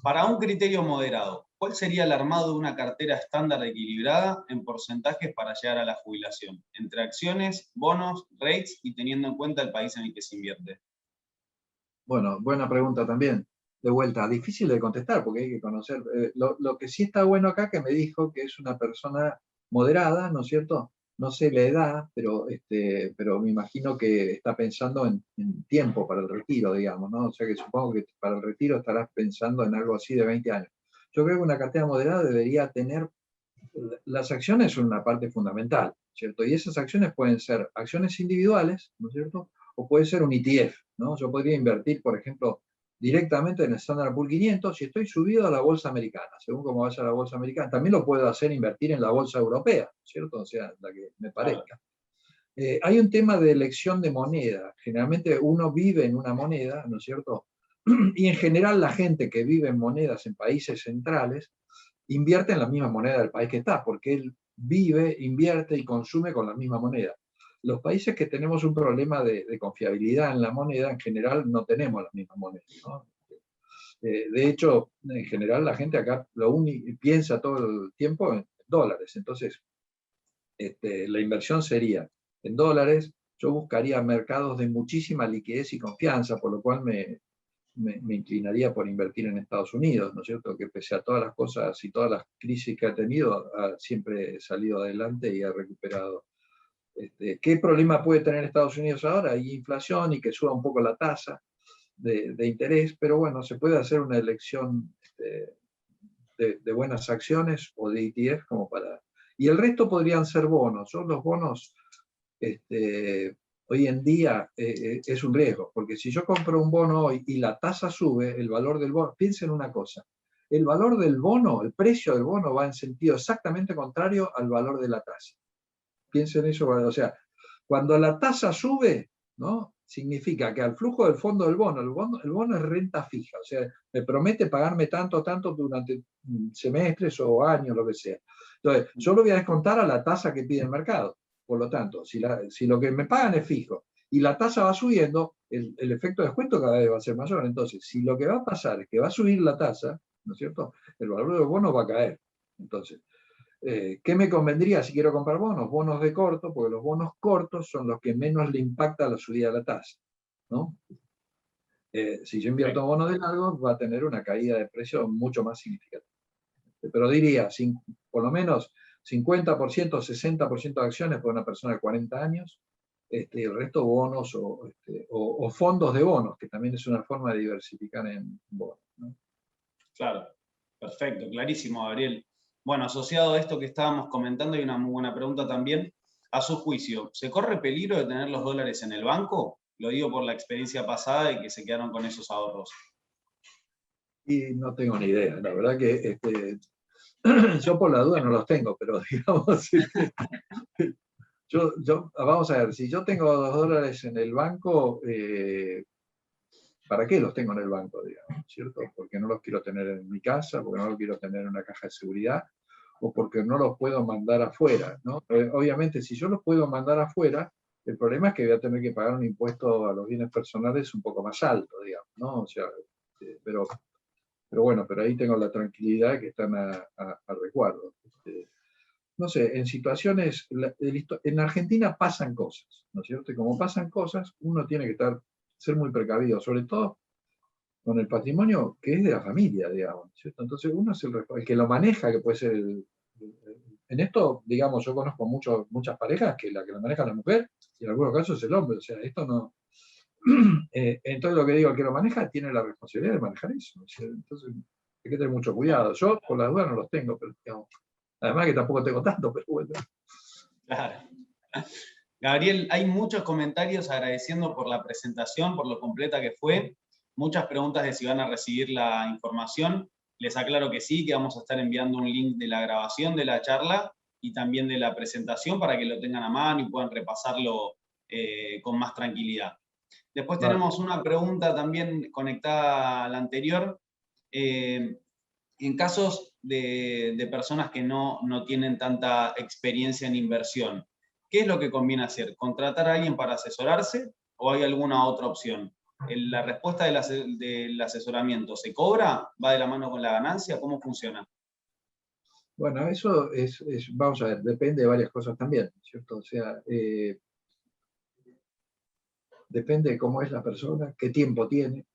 Para un criterio moderado, ¿cuál sería el armado de una cartera estándar equilibrada en porcentajes para llegar a la jubilación? Entre acciones, bonos, rates y teniendo en cuenta el país en el que se invierte. Bueno, buena pregunta también. De vuelta, difícil de contestar porque hay que conocer. Lo que sí está bueno acá que me dijo que es una persona moderada, ¿no es cierto? No sé la edad, pero me imagino que está pensando en tiempo para el retiro, digamos, ¿no? O sea que supongo que para el retiro estarás pensando en algo así de 20 años. Yo creo que una cartera moderada debería tener, las acciones son una parte fundamental, ¿cierto? Y esas acciones pueden ser acciones individuales, ¿no es cierto? O puede ser un ETF, ¿no? Yo podría invertir, por ejemplo, directamente en el Standard Poor's 500 si estoy subido a la bolsa americana, según cómo vaya la bolsa americana. También lo puedo hacer invertir en la bolsa europea, ¿cierto? O sea, la que me parezca. Hay un tema de elección de moneda. Generalmente uno vive en una moneda, ¿no es cierto? Y en general la gente que vive en monedas en países centrales invierte en la misma moneda del país que está, porque él vive, invierte y consume con la misma moneda. Los países que tenemos un problema de confiabilidad en la moneda, en general no tenemos la misma moneda, ¿no? De hecho, en general la gente acá piensa todo el tiempo en dólares. Entonces, la inversión sería en dólares. Yo buscaría mercados de muchísima liquidez y confianza, por lo cual me inclinaría por invertir en Estados Unidos, ¿no es cierto? Que pese a todas las cosas y todas las crisis que ha tenido, ha siempre salido adelante y ha recuperado. ¿Qué problema puede tener Estados Unidos ahora? Hay inflación y que suba un poco la tasa de interés, pero bueno, se puede hacer una elección de buenas acciones o de ETF como para... Y el resto podrían ser bonos. Yo los bonos... hoy en día es un riesgo, porque si yo compro un bono hoy y la tasa sube, el valor del bono, piensen una cosa, el valor del bono, el precio del bono va en sentido exactamente contrario al valor de la tasa. Piensen eso, o sea, Cuando la tasa sube, ¿no? Significa que al flujo del fondo del bono, el bono es renta fija, o sea, me promete pagarme tanto, tanto durante semestres o años, lo que sea. Entonces, yo lo voy a descontar a la tasa que pide el mercado. Por lo tanto, si lo que me pagan es fijo y la tasa va subiendo, el efecto de descuento cada vez va a ser mayor. Entonces, si lo que va a pasar es que va a subir la tasa, ¿no es cierto? El valor del bono va a caer. Entonces, ¿qué me convendría si quiero comprar bonos? Bonos de corto, porque los bonos cortos son los que menos le impacta la subida de la tasa, ¿no? Si yo invierto en bonos de largo, va a tener una caída de precio mucho más significativa. Pero diría, por lo menos 50%, 60% de acciones por una persona de 40 años, el resto bonos o fondos de bonos, que también es una forma de diversificar en bonos, ¿no? Claro, perfecto, clarísimo, Gabriel. Bueno, asociado a esto que estábamos comentando, hay una muy buena pregunta también. A su juicio, ¿se corre peligro de tener los dólares en el banco? Lo digo por la experiencia pasada de que se quedaron con esos ahorros. Y no tengo ni idea, la verdad que yo por la duda no los tengo, pero digamos, vamos a ver, si yo tengo $2 en el banco, ¿para qué los tengo en el banco, digamos, ¿cierto? Porque no los quiero tener en mi casa, porque no los quiero tener en una caja de seguridad, o porque no los puedo mandar afuera, ¿no? Obviamente, si yo los puedo mandar afuera, el problema es que voy a tener que pagar un impuesto a los bienes personales un poco más alto, digamos, ¿no? O sea, pero bueno, pero ahí tengo la tranquilidad que están a resguardo. No sé, en situaciones, en Argentina pasan cosas, ¿no es cierto? Y como pasan cosas, uno tiene que ser muy precavido, sobre todo con el patrimonio que es de la familia, digamos, ¿cierto? Entonces uno es el que lo maneja, que puede ser en esto, digamos, yo conozco muchas parejas que la que lo maneja es la mujer y en algunos casos es el hombre, o sea, esto no... entonces lo que digo, el que lo maneja tiene la responsabilidad de manejar eso, ¿no? Entonces hay que tener mucho cuidado. Yo, por las dudas, no los tengo, pero digamos, además que tampoco tengo tanto, pero bueno. Claro. Gabriel, hay muchos comentarios agradeciendo por la presentación, por lo completa que fue. Muchas preguntas de si van a recibir la información. Les aclaro que sí, que vamos a estar enviando un link de la grabación de la charla y también de la presentación para que lo tengan a mano y puedan repasarlo con más tranquilidad. Después tenemos una pregunta también conectada a la anterior. En casos de personas que no tienen tanta experiencia en inversión, ¿qué es lo que conviene hacer? ¿Contratar a alguien para asesorarse o hay alguna otra opción? ¿La respuesta del asesoramiento se cobra? ¿Va de la mano con la ganancia? ¿Cómo funciona? Bueno, eso vamos a ver, depende de varias cosas también, ¿cierto? O sea, depende de cómo es la persona, qué tiempo tiene.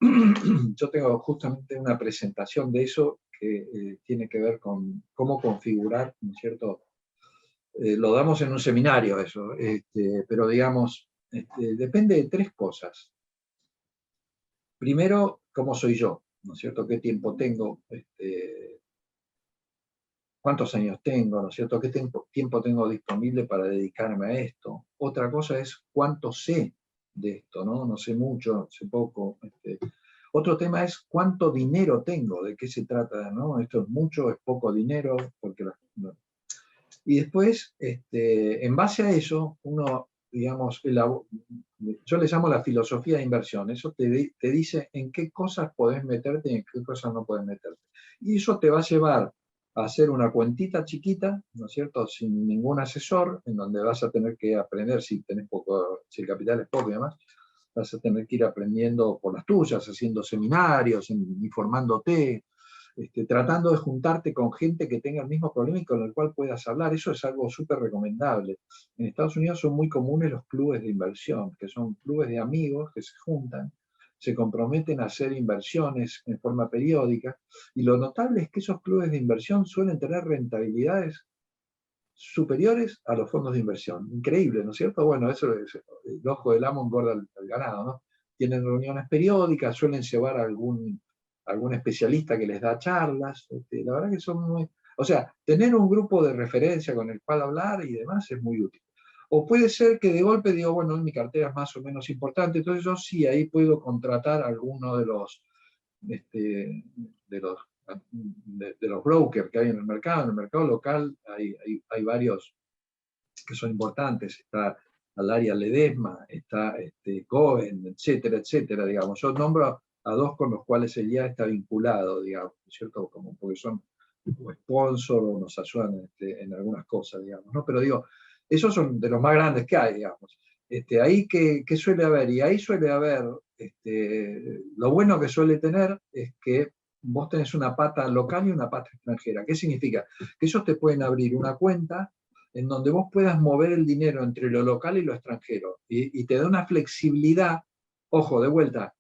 Yo tengo justamente una presentación de eso que tiene que ver con cómo configurar, ¿no es cierto? Lo damos en un seminario eso, pero digamos, depende de tres cosas. Primero, cómo soy yo, ¿no es cierto? ¿Qué tiempo tengo? ¿Cuántos años tengo? ¿No es cierto? ¿Qué tiempo tengo disponible para dedicarme a esto? Otra cosa es cuánto sé de esto, ¿no? No sé mucho, sé poco. Otro tema es cuánto dinero tengo, de qué se trata, ¿no? Esto es mucho, es poco dinero, porque no. Y después, en base a eso, uno, digamos, yo le llamo la filosofía de inversión. Eso te dice en qué cosas podés meterte y en qué cosas no podés meterte. Y eso te va a llevar a hacer una cuentita chiquita, ¿no es cierto?, sin ningún asesor, en donde vas a tener que aprender, si tenés poco, si el capital es poco y demás, vas a tener que ir aprendiendo por las tuyas, haciendo seminarios, informándote, tratando de juntarte con gente que tenga el mismo problema y con el cual puedas hablar. Eso es algo súper recomendable. En Estados Unidos son muy comunes los clubes de inversión, que son clubes de amigos que se juntan, se comprometen a hacer inversiones en forma periódica, y lo notable es que esos clubes de inversión suelen tener rentabilidades superiores a los fondos de inversión. Increíble, ¿no es cierto? Bueno, eso es, el ojo del amo engorda al ganado, ¿no? Tienen reuniones periódicas, suelen llevar a algún especialista que les da charlas. La verdad que son muy... O sea, tener un grupo de referencia con el cual hablar y demás es muy útil. O puede ser que de golpe digo, bueno, mi cartera es más o menos importante, entonces yo sí ahí puedo contratar a alguno de los brokers que hay en el mercado. En el mercado local hay varios que son importantes. Está al área Ledesma, está Cohen, etcétera, etcétera, digamos. Yo nombro a dos con los cuales el IA está vinculado, digamos, ¿cierto? Como porque son sponsor o nos ayudan en algunas cosas, digamos, ¿no? Pero digo, esos son de los más grandes que hay, digamos. Ahí ¿qué suele haber? Y ahí suele haber, lo bueno que suele tener es que vos tenés una pata local y una pata extranjera. ¿Qué significa? Que ellos te pueden abrir una cuenta en donde vos puedas mover el dinero entre lo local y lo extranjero. Y te da una flexibilidad, ojo, de vuelta,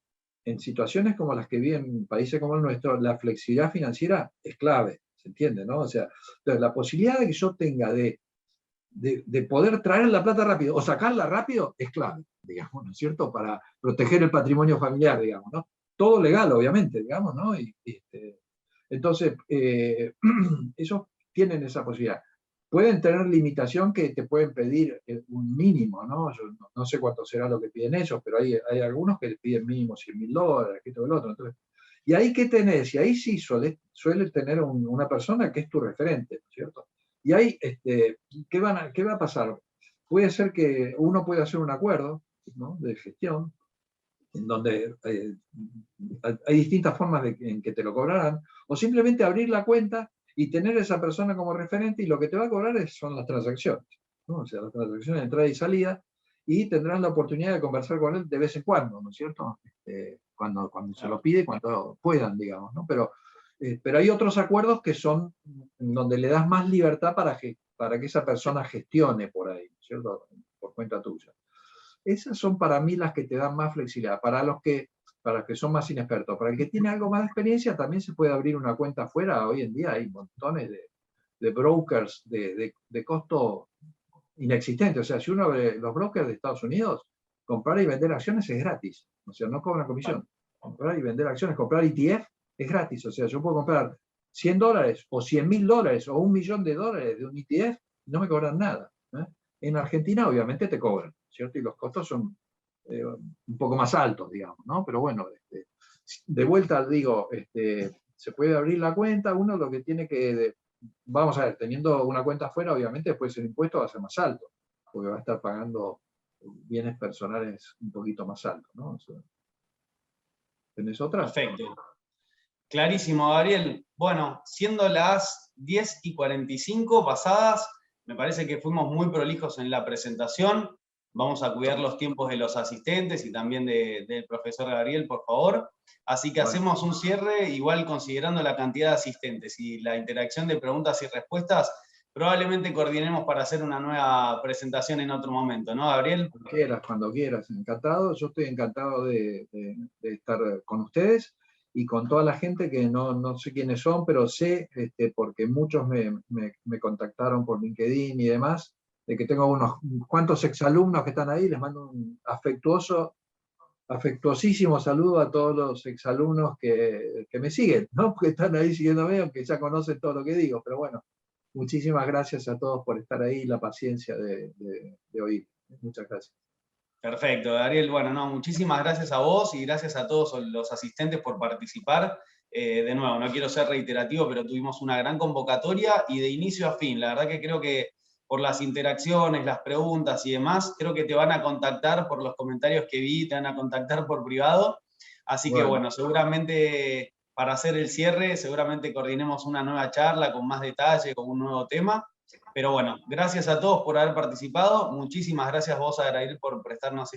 en situaciones como las que vi en países como el nuestro, la flexibilidad financiera es clave, ¿se entiende? ¿No? O sea, entonces, la posibilidad de que yo tenga de poder traer la plata rápido o sacarla rápido es clave, digamos, ¿no es cierto? Para proteger el patrimonio familiar, digamos, ¿no? Todo legal, obviamente, digamos, ¿no? Entonces, ellos tienen esa posibilidad. Pueden tener limitación que te pueden pedir un mínimo, ¿no? Yo no sé cuánto será lo que piden ellos, pero hay algunos que piden mínimo $100.000, esto y lo otro. Entonces, y ahí ¿qué tenés? Y ahí sí suele tener una persona que es tu referente, ¿no es cierto? Y ahí, ¿qué va a pasar? Puede ser que uno pueda hacer un acuerdo, ¿no?, de gestión, en donde hay distintas formas en que te lo cobrarán, o simplemente abrir la cuenta y tener a esa persona como referente, y lo que te va a cobrar son las transacciones, ¿no? O sea, las transacciones de entrada y salida, y tendrás la oportunidad de conversar con él de vez en cuando, ¿no es cierto? Cuando se lo pide, cuando puedan, digamos, ¿no? Pero hay otros acuerdos que son donde le das más libertad para que esa persona gestione por ahí, ¿no es cierto? Por cuenta tuya. Esas son para mí las que te dan más flexibilidad. Para los que son más inexpertos. Para el que tiene algo más de experiencia, también se puede abrir una cuenta afuera. Hoy en día hay montones de brokers de costo inexistente. O sea, si uno abre los brokers de Estados Unidos, comprar y vender acciones es gratis. O sea, no cobran comisión. Comprar y vender acciones, comprar ETF es gratis. O sea, yo puedo comprar $100 o $100.000 o $1.000.000 de un ETF, no me cobran nada. En Argentina, obviamente, te cobran, ¿cierto? Y los costos son un poco más altos, digamos, ¿no? Pero bueno, de vuelta digo, se puede abrir la cuenta, uno lo que tiene que, vamos a ver, teniendo una cuenta afuera, obviamente después el impuesto va a ser más alto, porque va a estar pagando bienes personales un poquito más altos, ¿no? O sea, ¿tenés otra? Perfecto. Clarísimo, Gabriel. Bueno, siendo las 10:45 pasadas, me parece que fuimos muy prolijos en la presentación. Vamos a cuidar los tiempos de los asistentes y también del profesor Gabriel, por favor. Así que hacemos un cierre, igual considerando la cantidad de asistentes y la interacción de preguntas y respuestas, probablemente coordinemos para hacer una nueva presentación en otro momento, ¿no, Gabriel? Cuando quieras, encantado. Yo estoy encantado de estar con ustedes y con toda la gente que no sé quiénes son, pero sé, porque muchos me contactaron por LinkedIn y demás, de que tengo unos cuantos exalumnos que están ahí. Les mando un afectuosísimo saludo a todos los exalumnos que me siguen, ¿no? Porque están ahí siguiéndome, aunque ya conocen todo lo que digo, pero bueno, muchísimas gracias a todos por estar ahí y la paciencia de oír. Muchas gracias. Perfecto, Gabriel. Bueno, no, muchísimas gracias a vos y gracias a todos los asistentes por participar. De nuevo, no quiero ser reiterativo, pero tuvimos una gran convocatoria y de inicio a fin. La verdad que creo que por las interacciones, las preguntas y demás, creo que te van a contactar por los comentarios que vi, te van a contactar por privado. Así que bueno, seguramente para hacer el cierre, seguramente coordinemos una nueva charla con más detalle, con un nuevo tema. Pero bueno, gracias a todos por haber participado. Muchísimas gracias vos, Arail, por prestarnos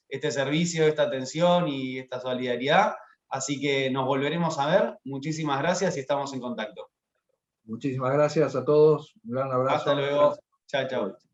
este servicio, esta atención y esta solidaridad. Así que nos volveremos a ver. Muchísimas gracias y estamos en contacto. Muchísimas gracias a todos. Un gran abrazo. Hasta luego. Chao, chao.